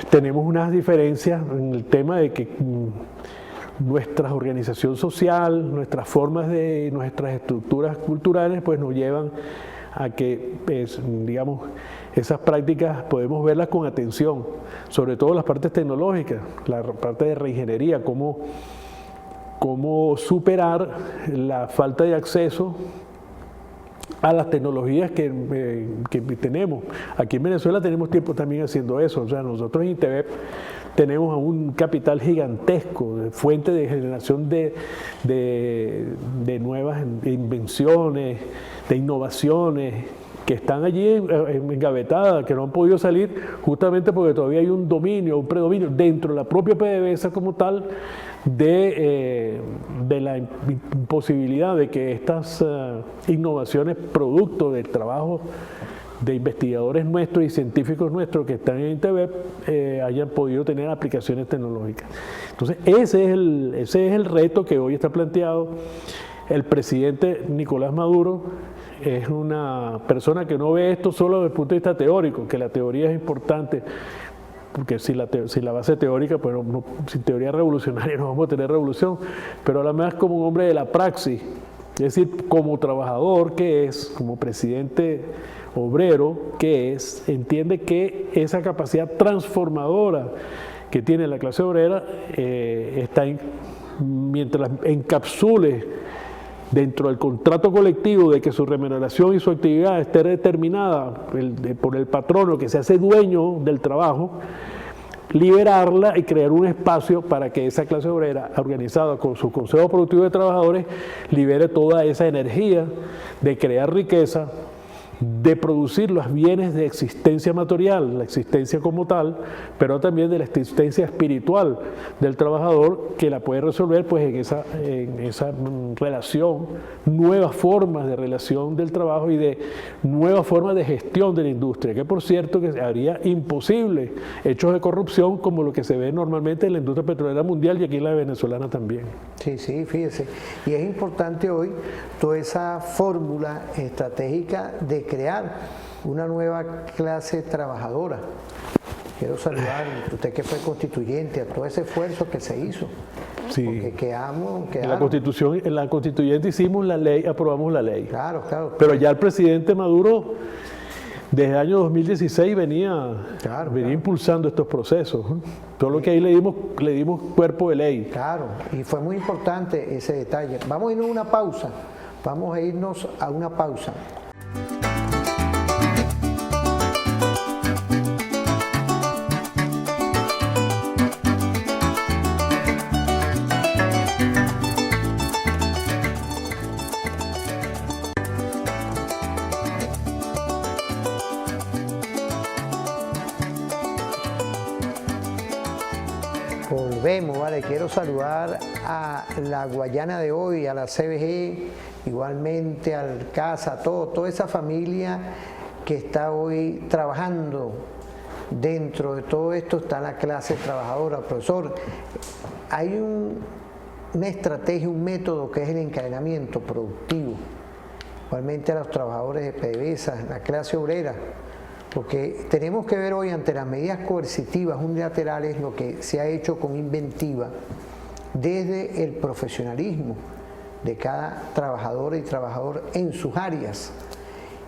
tenemos unas diferencias en el tema de que nuestra organización social, nuestras formas de, nuestras estructuras culturales, pues nos llevan a que, digamos, esas prácticas podemos verlas con atención, sobre todo las partes tecnológicas, la parte de reingeniería, cómo superar la falta de acceso a las tecnologías que tenemos. Aquí en Venezuela tenemos tiempo también haciendo eso, o sea, nosotros en INTEVEP tenemos un capital gigantesco, de fuente de generación de nuevas invenciones, de innovaciones, que están allí engavetadas, que no han podido salir justamente porque todavía hay un dominio, un predominio dentro de la propia PDVSA como tal de la imposibilidad de que estas innovaciones producto del trabajo de investigadores nuestros y científicos nuestros que están en INTEVEP hayan podido tener aplicaciones tecnológicas. Entonces ese es el reto que hoy está planteado. El presidente Nicolás Maduro es una persona que no ve esto solo desde el punto de vista teórico, que la teoría es importante, porque si la base teórica, pues sin teoría revolucionaria no vamos a tener revolución, pero además como un hombre de la praxis, es decir, como trabajador que es, como presidente obrero que es, entiende que esa capacidad transformadora que tiene la clase obrera está mientras encapsule dentro del contrato colectivo de que su remuneración y su actividad esté determinada por el patrono que se hace dueño del trabajo, liberarla y crear un espacio para que esa clase obrera, organizada con su Consejo Productivo de Trabajadores, libere toda esa energía de crear riqueza, de producir los bienes de existencia material, la existencia como tal, pero también de la existencia espiritual del trabajador, que la puede resolver pues en esa relación, nuevas formas de relación del trabajo y de nuevas formas de gestión de la industria, que por cierto que haría imposible hechos de corrupción como lo que se ve normalmente en la industria petrolera mundial y aquí en la venezolana también. Sí, fíjese, y es importante hoy toda esa fórmula estratégica de crear una nueva clase trabajadora. Quiero saludar, usted que fue constituyente, a todo ese esfuerzo que se hizo. Sí. Porque quedamos. En la constituyente hicimos la ley, aprobamos la ley. Claro. Pero ya el presidente Maduro, desde el año 2016, venía impulsando estos procesos. Todo lo que ahí le dimos cuerpo de ley. Claro, y fue muy importante ese detalle. Vamos a irnos a una pausa. Vamos a irnos a una pausa. Volvemos, vale, quiero saludar a la Guayana de hoy, a la CBG, igualmente al CASA, toda esa familia que está hoy trabajando. Dentro de todo esto está la clase trabajadora. Profesor, hay una estrategia, un método que es el encadenamiento productivo, igualmente a los trabajadores de PDVSA, la clase obrera, porque tenemos que ver hoy ante las medidas coercitivas unilaterales lo que se ha hecho con inventiva desde el profesionalismo de cada trabajadora y trabajador en sus áreas.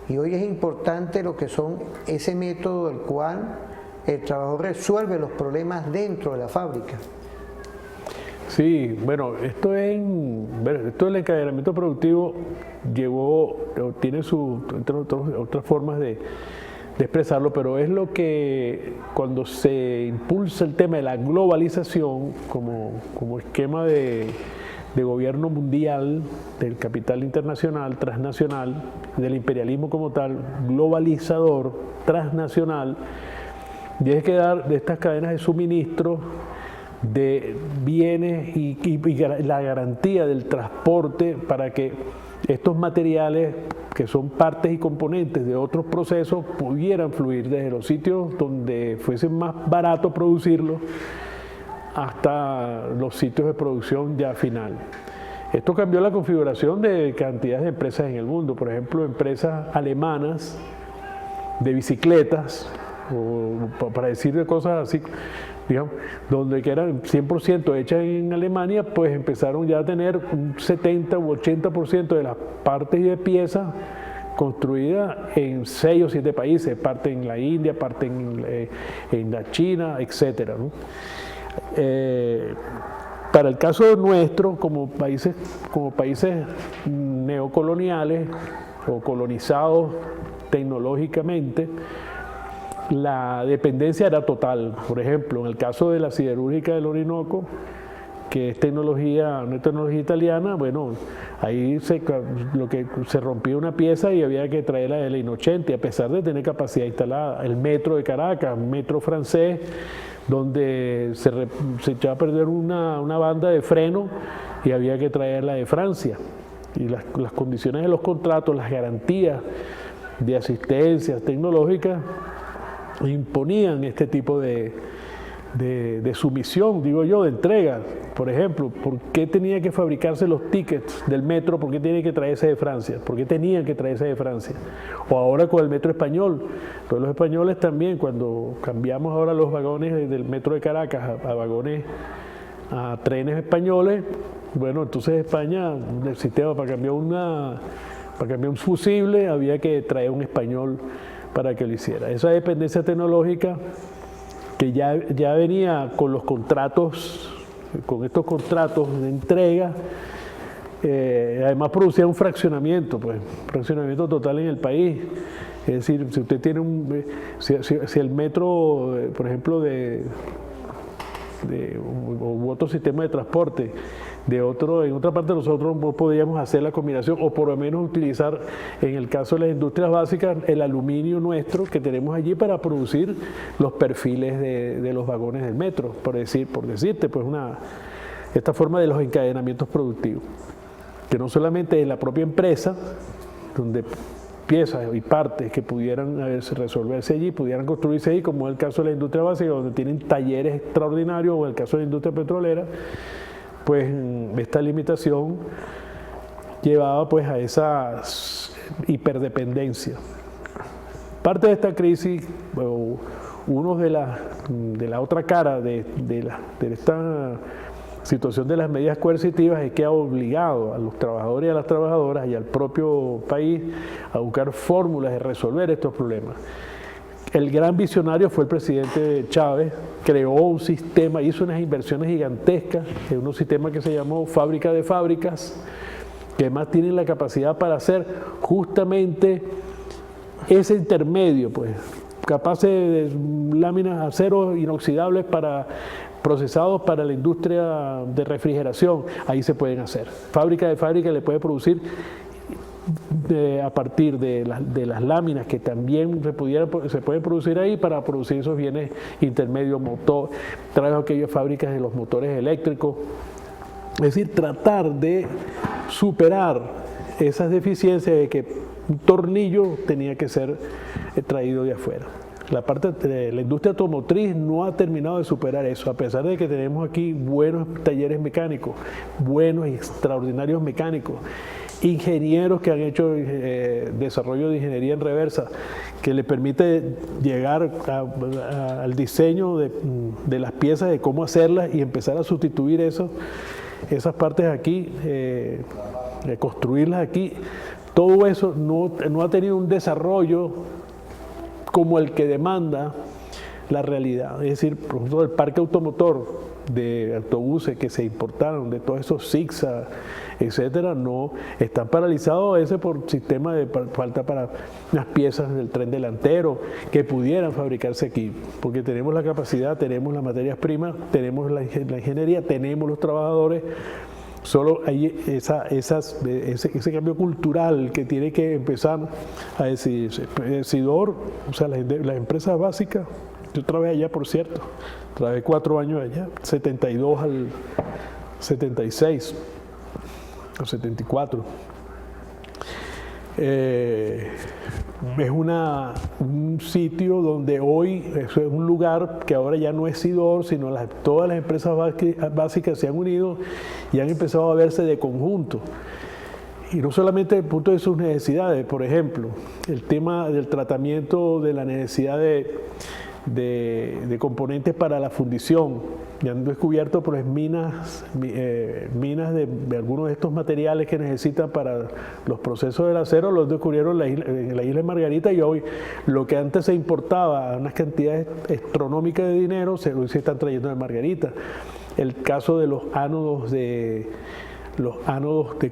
Y hoy es importante lo que son ese método del cual el trabajador resuelve los problemas dentro de la fábrica. Sí, bueno, esto del encadenamiento productivo tiene otras formas de expresarlo, pero es lo que cuando se impulsa el tema de la globalización como esquema de gobierno mundial, del capital internacional, transnacional, del imperialismo como tal, globalizador, transnacional, tiene que dar de estas cadenas de suministro de bienes y la garantía del transporte para que estos materiales que son partes y componentes de otros procesos pudieran fluir desde los sitios donde fuese más barato producirlos hasta los sitios de producción ya final. Esto cambió la configuración de cantidades de empresas en el mundo. Por ejemplo, empresas alemanas de bicicletas, o para decir de cosas así, digamos, donde que eran 100% hechas en Alemania, pues empezaron ya a tener un 70 u 80% de las partes y de piezas construidas en 6 o 7 países, parte en la India, parte en la China, etc., ¿no? Para el caso nuestro, como países neocoloniales o colonizados tecnológicamente, la dependencia era total. Por ejemplo, en el caso de la siderúrgica del Orinoco, que es una tecnología italiana, bueno, ahí se rompía una pieza y había que traerla de la Inocente, a pesar de tener capacidad instalada. El metro de Caracas, un metro francés, donde se echaba a perder una banda de freno y había que traerla de Francia. Y las condiciones de los contratos, las garantías de asistencia tecnológica imponían este tipo de sumisión, digo yo, de entrega. Por ejemplo, ¿por qué tenía que fabricarse los tickets del metro? ¿Por qué tiene que traerse de Francia? ¿Por qué tenían que traerse de Francia? O ahora con el metro español. Pues los españoles también, cuando cambiamos ahora los vagones del metro de Caracas a trenes españoles, bueno, entonces España, el sistema para cambiar un fusible había que traer un español para que lo hiciera. Esa dependencia tecnológica que ya venía con los contratos, con estos contratos de entrega, además producía un fraccionamiento total en el país. Es decir, si usted tiene si el metro, por ejemplo, u otro sistema de transporte, en otra parte nosotros podríamos hacer la combinación o por lo menos utilizar, en el caso de las industrias básicas, el aluminio nuestro que tenemos allí para producir los perfiles de los vagones del metro, por decirte, pues esta forma de los encadenamientos productivos, que no solamente es la propia empresa, donde piezas y partes que pudieran resolverse allí, pudieran construirse allí, como es el caso de la industria básica, donde tienen talleres extraordinarios, o el caso de la industria petrolera, pues esta limitación llevaba pues a esa hiperdependencia. Parte de esta crisis, uno de la otra cara de esta situación de las medidas coercitivas es que ha obligado a los trabajadores y a las trabajadoras y al propio país a buscar fórmulas de resolver estos problemas. El gran visionario fue el presidente Chávez, creó un sistema, hizo unas inversiones gigantescas en un sistema que se llamó Fábrica de Fábricas, que además tienen la capacidad para hacer justamente ese intermedio, pues, capaces de láminas de acero inoxidables procesados para la industria de refrigeración. Ahí se pueden hacer. Fábrica de Fábricas le puede producir a partir de las láminas que también se pueden producir ahí para producir esos bienes intermedios, motor, trajo aquellas fábricas de los motores eléctricos. Es decir, tratar de superar esas deficiencias de que un tornillo tenía que ser traído de afuera. La parte de la industria automotriz no ha terminado de superar eso, a pesar de que tenemos aquí buenos talleres mecánicos, buenos y extraordinarios mecánicos, ingenieros que han hecho desarrollo de ingeniería en reversa, que le permite llegar al diseño de las piezas, de cómo hacerlas y empezar a sustituir esas partes aquí, construirlas aquí. Todo eso no ha tenido un desarrollo como el que demanda la realidad. Es decir, por ejemplo, el parque automotor de autobuses que se importaron, de todos esos zigzag, etcétera, no están paralizados por sistema de falta para las piezas del tren delantero que pudieran fabricarse aquí, porque tenemos la capacidad, tenemos las materias primas, tenemos la ingeniería, tenemos los trabajadores. Solo hay ese cambio cultural que tiene que empezar a decidirse. Sidor, o sea, las empresas básicas, yo trabajé allá, por cierto, trabajé 4 años allá, 72 al 76 o 74. Es un sitio donde hoy es un lugar que ahora ya no es Sidor, sino todas las empresas básicas se han unido y han empezado a verse de conjunto. Y no solamente desde el punto de sus necesidades, por ejemplo, el tema del tratamiento de la necesidad de componentes para la fundición. Ya han descubierto pues, minas de algunos de estos materiales que necesitan para los procesos del acero, los descubrieron en la isla de Margarita, y hoy lo que antes se importaba a unas cantidades astronómicas de dinero, hoy se están trayendo de Margarita. El caso de los ánodos de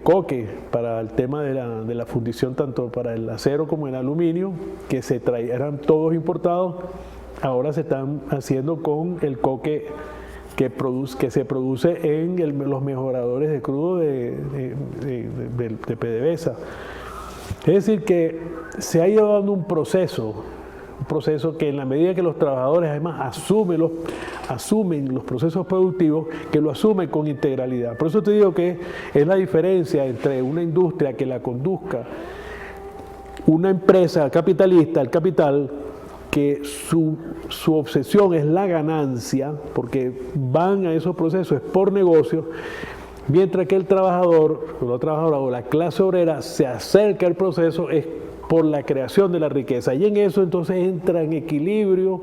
coque para el tema de la fundición, tanto para el acero como el aluminio, que eran todos importados, ahora se están haciendo con el coque que se produce en los mejoradores de crudo de PDVSA. Es decir, que se ha ido dando un proceso que en la medida que los trabajadores además asumen los procesos productivos, que lo asumen con integralidad. Por eso te digo que es la diferencia entre una industria que la conduzca una empresa capitalista, el capital, que su obsesión es la ganancia, porque van a esos procesos, es por negocio, mientras que el trabajador o la trabajadora o la clase obrera se acerca al proceso es por la creación de la riqueza, y en eso entonces entra en equilibrio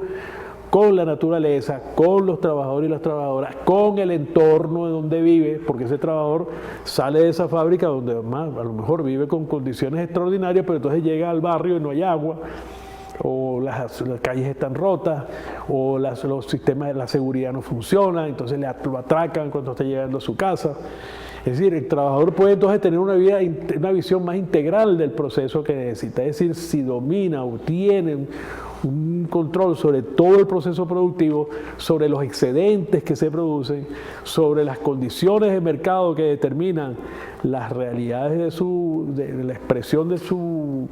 con la naturaleza, con los trabajadores y las trabajadoras, con el entorno de donde vive, porque ese trabajador sale de esa fábrica donde además a lo mejor vive con condiciones extraordinarias, pero entonces llega al barrio y no hay agua, o las calles están rotas, o los sistemas de la seguridad no funcionan, entonces lo atracan cuando está llegando a su casa. Es decir, el trabajador puede entonces tener una visión más integral del proceso que necesita. Es decir, si domina o tiene un control sobre todo el proceso productivo, sobre los excedentes que se producen, sobre las condiciones de mercado que determinan las realidades de la expresión de su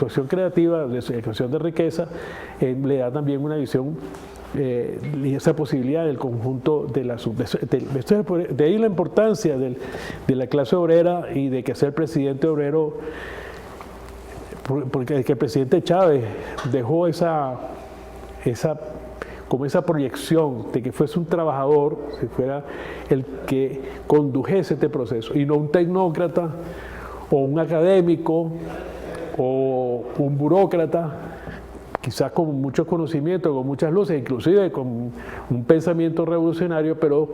acción creativa, de su creación de riqueza, le da también una visión y esa posibilidad del conjunto de ahí la importancia de la clase obrera y de que sea el presidente obrero, porque el presidente Chávez dejó esa proyección de que fuese un trabajador, que fuera el que condujese este proceso, y no un tecnócrata o un académico o un burócrata, quizás con muchos conocimientos, con muchas luces, inclusive con un pensamiento revolucionario, pero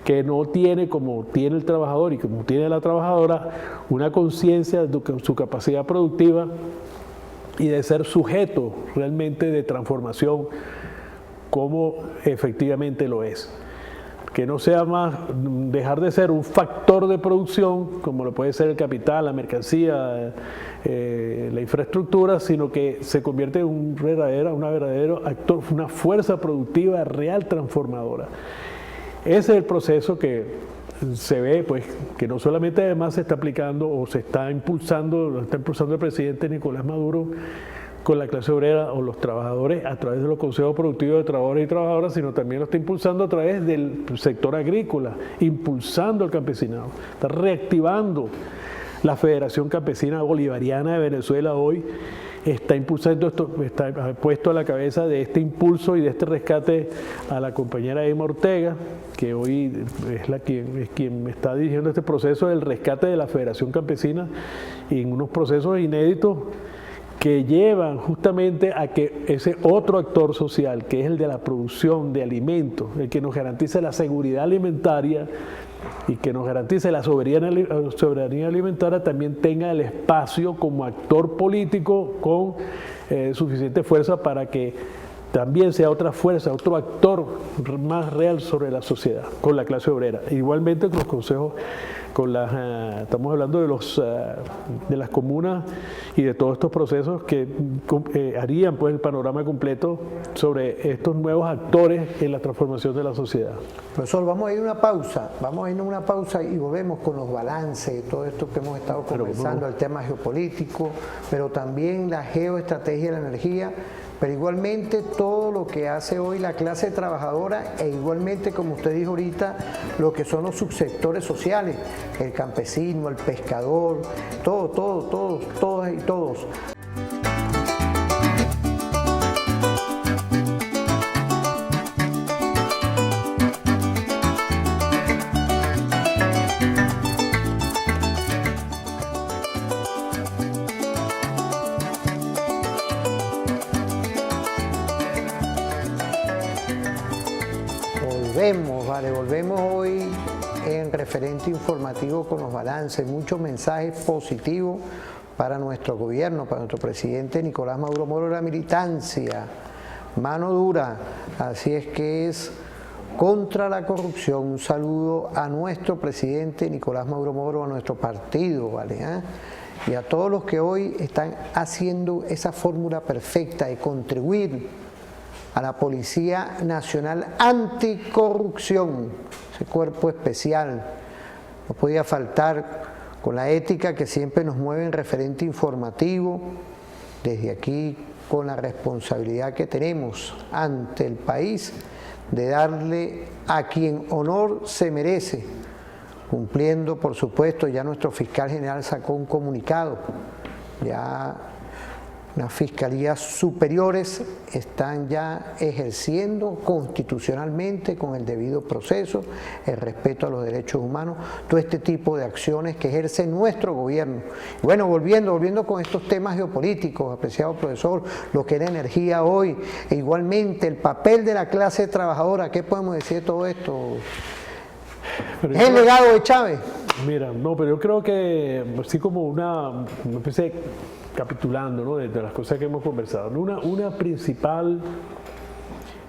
que no tiene, como tiene el trabajador y como tiene la trabajadora, una conciencia de su capacidad productiva y de ser sujeto realmente de transformación, como efectivamente lo es. Que no sea más dejar de ser un factor de producción, como lo puede ser el capital, la mercancía, la infraestructura, sino que se convierte en un verdadero actor, una fuerza productiva real transformadora. Ese es el proceso que se ve, pues, que no solamente además se está aplicando o lo está impulsando el presidente Nicolás Maduro con la clase obrera o los trabajadores a través de los consejos productivos de trabajadores y trabajadoras, sino también lo está impulsando a través del sector agrícola, impulsando al campesinado, está reactivando la Federación Campesina Bolivariana de Venezuela hoy, está impulsando esto, está puesto a la cabeza de este impulso y de este rescate a la compañera Emma Ortega, que hoy es quien está dirigiendo este proceso del rescate de la Federación Campesina, y en unos procesos inéditos que llevan justamente a que ese otro actor social, que es el de la producción de alimentos, el que nos garantiza la seguridad alimentaria y que nos garantice la soberanía alimentaria, también tenga el espacio como actor político con suficiente fuerza para que también sea otra fuerza, otro actor más real sobre la sociedad, con la clase obrera. Igualmente con los consejos, estamos hablando de las comunas y de todos estos procesos que harían pues el panorama completo sobre estos nuevos actores en la transformación de la sociedad. Profesor, vamos a ir a una pausa y volvemos con los balances y todo esto que hemos estado conversando, el tema geopolítico, pero también la geoestrategia de la energía, pero igualmente todo lo que hace hoy la clase trabajadora e igualmente, como usted dijo ahorita, lo que son los subsectores sociales, el campesino, el pescador, todas y todos. Volvemos hoy en referente informativo con los balances, muchos mensajes positivos para nuestro gobierno, para nuestro presidente Nicolás Maduro Moro, la militancia, mano dura, así es que es contra la corrupción. Un saludo a nuestro presidente Nicolás Maduro Moro, a nuestro partido, ¿vale? Y a todos los que hoy están haciendo esa fórmula perfecta de contribuir a la Policía Nacional Anticorrupción, ese cuerpo especial. No podía faltar con la ética que siempre nos mueve en referente informativo, desde aquí con la responsabilidad que tenemos ante el país de darle a quien honor se merece, cumpliendo, por supuesto, ya nuestro fiscal general sacó un comunicado, ya las fiscalías superiores están ya ejerciendo constitucionalmente con el debido proceso, el respeto a los derechos humanos, todo este tipo de acciones que ejerce nuestro gobierno. Y bueno, volviendo con estos temas geopolíticos, apreciado profesor, lo que era energía hoy, e igualmente el papel de la clase trabajadora, ¿qué podemos decir de todo esto? ¿Es el legado de Chávez? Mira, no, pero yo creo que así como una especie capitulando, ¿no?, de las cosas que hemos conversado. Una principal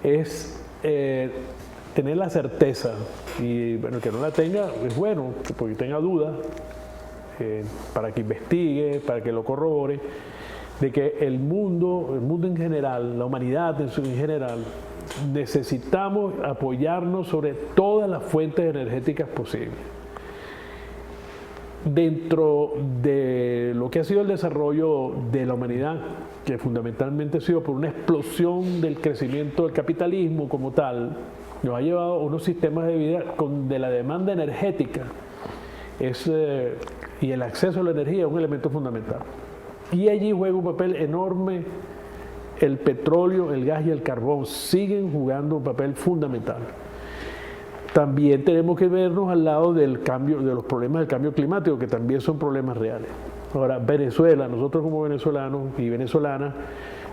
es tener la certeza, y bueno, que no la tenga es bueno, porque tenga dudas, para que investigue, para que lo corrobore, de que el mundo en general, la humanidad en general, necesitamos apoyarnos sobre todas las fuentes energéticas posibles. Dentro de lo que ha sido el desarrollo de la humanidad, que fundamentalmente ha sido por una explosión del crecimiento del capitalismo como tal, nos ha llevado a unos sistemas de vida de la demanda energética y el acceso a la energía es un elemento fundamental. Y allí juega un papel enorme el petróleo, el gas y el carbón, siguen jugando un papel fundamental. También tenemos que vernos al lado del cambio, de los problemas del cambio climático, que también son problemas reales. Ahora, Venezuela, nosotros como venezolanos y venezolanas,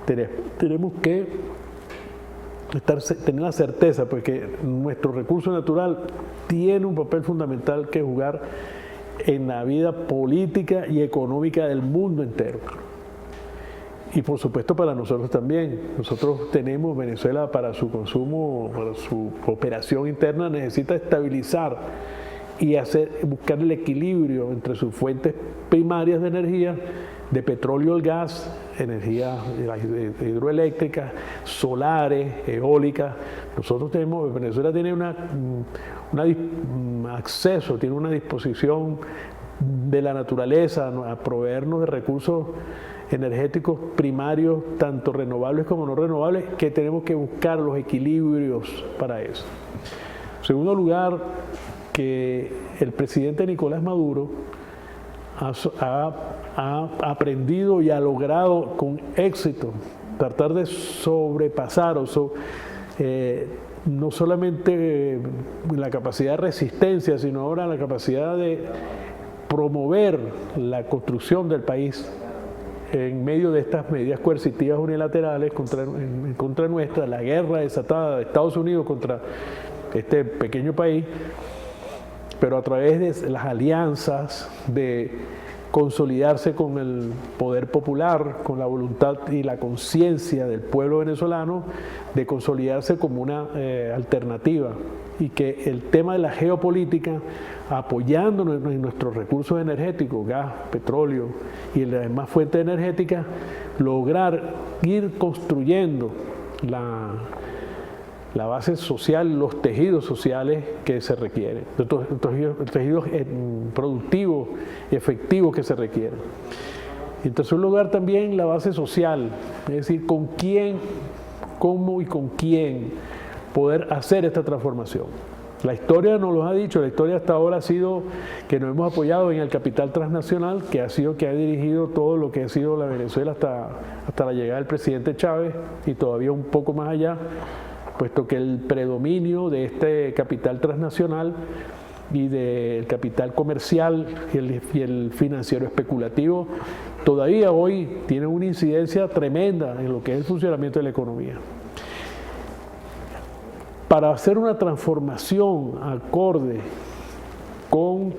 tenemos que tener la certeza, porque nuestro recurso natural tiene un papel fundamental que jugar en la vida política y económica del mundo entero. Y por supuesto para nosotros también. Nosotros tenemos, Venezuela para su consumo, para su operación interna, necesita estabilizar y buscar el equilibrio entre sus fuentes primarias de energía, de petróleo, el gas, energía hidroeléctrica, solares, eólicas. Nosotros tenemos, Venezuela tiene acceso, tiene una disposición de la naturaleza a proveernos de recursos energéticos primarios, tanto renovables como no renovables, que tenemos que buscar los equilibrios para eso. En segundo lugar, que el presidente Nicolás Maduro ha aprendido y ha logrado con éxito tratar de sobrepasar no solamente la capacidad de resistencia, sino ahora la capacidad de promover la construcción del país en medio de estas medidas coercitivas unilaterales en contra nuestra, la guerra desatada de Estados Unidos contra este pequeño país, pero a través de las alianzas, de consolidarse con el poder popular, con la voluntad y la conciencia del pueblo venezolano, de consolidarse como una alternativa, y que el tema de la geopolítica, apoyándonos en nuestros recursos energéticos, gas, petróleo y en las demás fuentes energéticas, lograr ir construyendo la base social, los tejidos sociales que se requieren, los tejidos productivos y efectivos que se requieren. Y en tercer lugar también la base social, es decir, con quién, cómo y con quién poder hacer esta transformación. La historia nos lo ha dicho, la historia hasta ahora ha sido que nos hemos apoyado en el capital transnacional, que ha dirigido todo lo que ha sido la Venezuela hasta la llegada del presidente Chávez y todavía un poco más allá, puesto que el predominio de este capital transnacional y del capital comercial y el financiero especulativo todavía hoy tiene una incidencia tremenda en lo que es el funcionamiento de la economía. Para hacer una transformación acorde con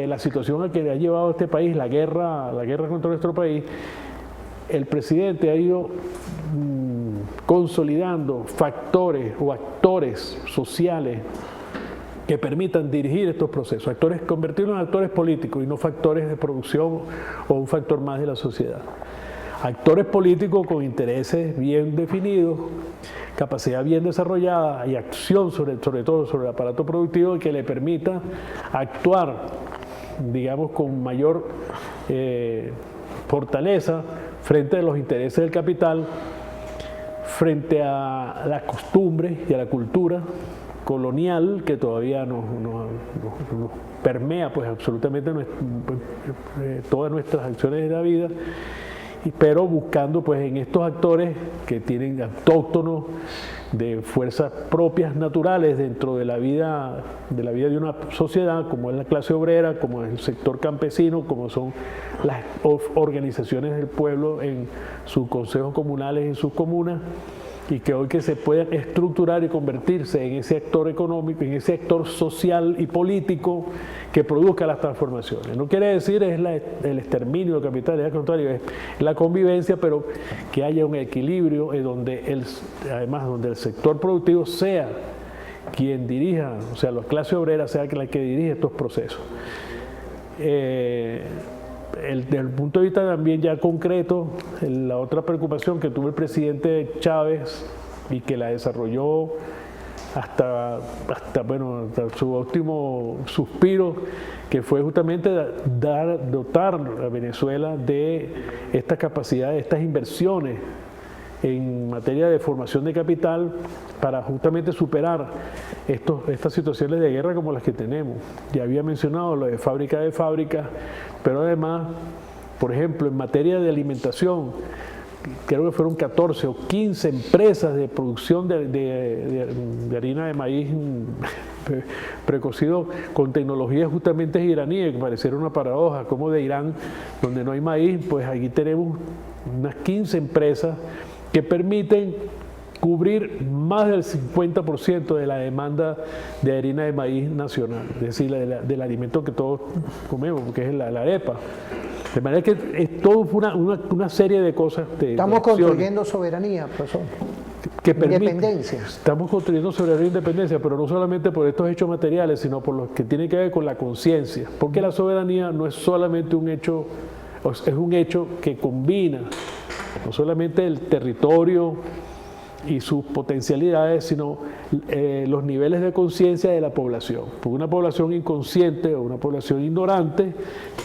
la situación a que ha llevado a este país, la guerra contra nuestro país, el presidente ha ido consolidando factores o actores sociales que permitan dirigir estos procesos, convertirlos en actores políticos y no factores de producción o un factor más de la sociedad. Actores políticos con intereses bien definidos, capacidad bien desarrollada y acción sobre todo sobre el aparato productivo que le permita actuar, digamos, con mayor fortaleza frente a los intereses del capital, frente a las costumbres y a la cultura colonial que todavía nos permea pues absolutamente todas nuestras acciones de la vida, pero buscando pues en estos actores que tienen autóctonos de fuerzas propias naturales dentro de la vida de una sociedad, como es la clase obrera, como es el sector campesino, como son las organizaciones del pueblo en sus consejos comunales, en sus comunas, y que hoy que se puedan estructurar y convertirse en ese actor económico, en ese actor social y político que produzca las transformaciones. No quiere decir es el exterminio del capital, es al contrario, es la convivencia, pero que haya un equilibrio donde además donde el sector productivo sea quien dirija, o sea, la clase obrera sea la que dirige estos procesos. Desde el punto de vista también ya concreto, la otra preocupación que tuvo el presidente Chávez y que la desarrolló hasta su último suspiro, que fue justamente dotar a Venezuela de esta capacidad, de estas inversiones en materia de formación de capital para justamente superar estas situaciones de guerra como las que tenemos. Ya había mencionado lo de fábrica, pero además, por ejemplo, en materia de alimentación, creo que fueron 14 o 15 empresas de producción de harina de maíz precocido con tecnologías justamente iraníes, que pareciera una paradoja, como de Irán, donde no hay maíz, pues aquí tenemos unas 15 empresas que permiten cubrir más del 50% de la demanda de harina de maíz nacional, es decir, del alimento que todos comemos, porque es la arepa. De manera que es todo una serie de cosas. Estamos construyendo soberanía, profesor. Independencia. Estamos construyendo soberanía e independencia, pero no solamente por estos hechos materiales, sino por los que tienen que ver con la conciencia. Porque la soberanía no es solamente un hecho, es un hecho que combina no solamente el territorio y sus potencialidades, sino los niveles de conciencia de la población. Porque una población inconsciente o una población ignorante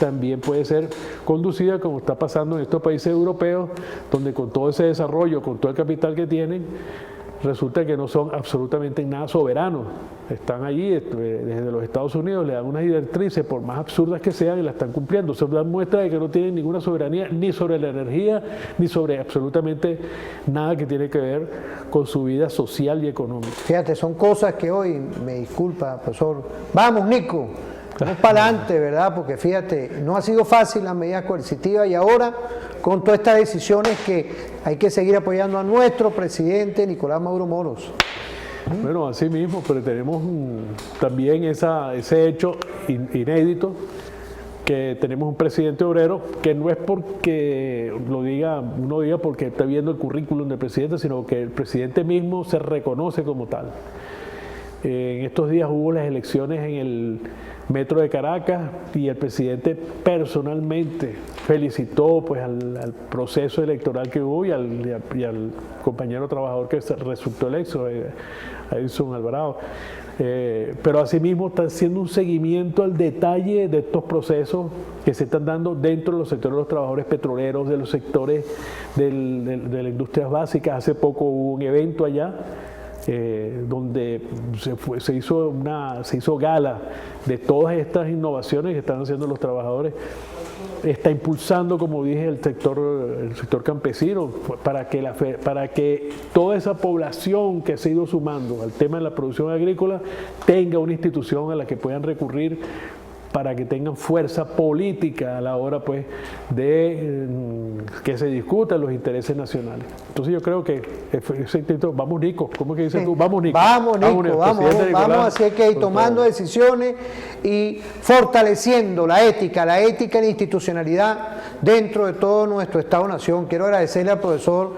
también puede ser conducida, como está pasando en estos países europeos, donde con todo ese desarrollo, con todo el capital que tienen, resulta que no son absolutamente nada soberanos. Están allí, desde los Estados Unidos le dan unas directrices, por más absurdas que sean, y las están cumpliendo. Se dan muestra de que no tienen ninguna soberanía ni sobre la energía, ni sobre absolutamente nada que tiene que ver con su vida social y económica. Fíjate, son cosas que hoy, me disculpa, profesor, vamos, Nico, vamos para adelante, ¿verdad? Porque fíjate, no ha sido fácil la medida coercitiva y ahora con todas estas decisiones que hay que seguir apoyando a nuestro presidente Nicolás Maduro Moros. Bueno, así mismo, pero tenemos también ese hecho inédito, que tenemos un presidente obrero, que no es porque uno diga porque está viendo el currículum del presidente, sino que el presidente mismo se reconoce como tal. En estos días hubo las elecciones en el metro de Caracas y el presidente personalmente felicitó pues al proceso electoral que hubo y al compañero trabajador que resultó electo, Edison Alvarado. pero asimismo está haciendo un seguimiento al detalle de estos procesos que se están dando dentro de los sectores de los trabajadores petroleros, de los sectores de las industrias básicas. Hace poco hubo un evento allá donde se hizo gala de todas estas innovaciones que están haciendo los trabajadores. Está impulsando, como dije, el sector campesino para que toda esa población que se ha ido sumando al tema de la producción agrícola tenga una institución a la que puedan recurrir, para que tengan fuerza política a la hora pues de que se discutan los intereses nacionales. Entonces yo creo que ese intento, vamos Nico, ¿cómo que dices tú? Vamos Nico. Vamos Nico, vamos, así que tomando decisiones y fortaleciendo la ética y la institucionalidad dentro de todo nuestro Estado-Nación. Quiero agradecerle al profesor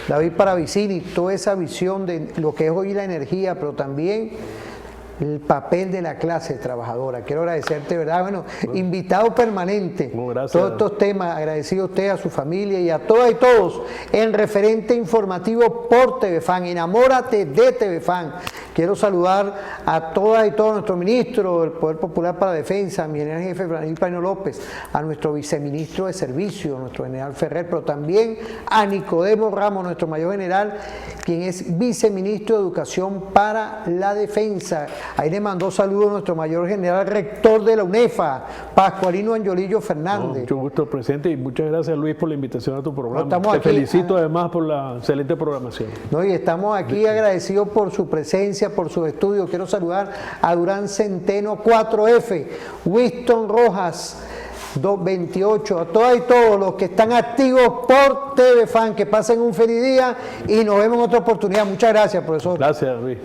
David Paravicini toda esa visión de lo que es hoy la energía, pero también el papel de la clase trabajadora. Quiero agradecerte, ¿verdad? Bueno, invitado permanente. Todos estos temas, agradecido a usted, a su familia y a todas y todos en Referente Informativo por TVFAN. Enamórate de TVFAN. Quiero saludar a todas y todos, nuestro ministro del Poder Popular para la Defensa, mi general jefe Franil Paino López, a nuestro viceministro de Servicio, nuestro general Ferrer, pero también a Nicodemo Ramos, nuestro mayor general, quien es viceministro de Educación para la Defensa. Ahí le mandó saludos a nuestro mayor general rector de la UNEFA, Pascualino Angiolillo Fernández. Mucho gusto, presidente, y muchas gracias, Luis, por la invitación a tu programa. Te felicito además por la excelente programación. No, y estamos aquí agradecidos por su presencia, por sus estudios. Quiero saludar a Durán Centeno 4F, Winston Rojas 228, a todas y todos los que están activos por TVFAN. Que pasen un feliz día y nos vemos en otra oportunidad. Muchas gracias, profesor. Gracias, Luis.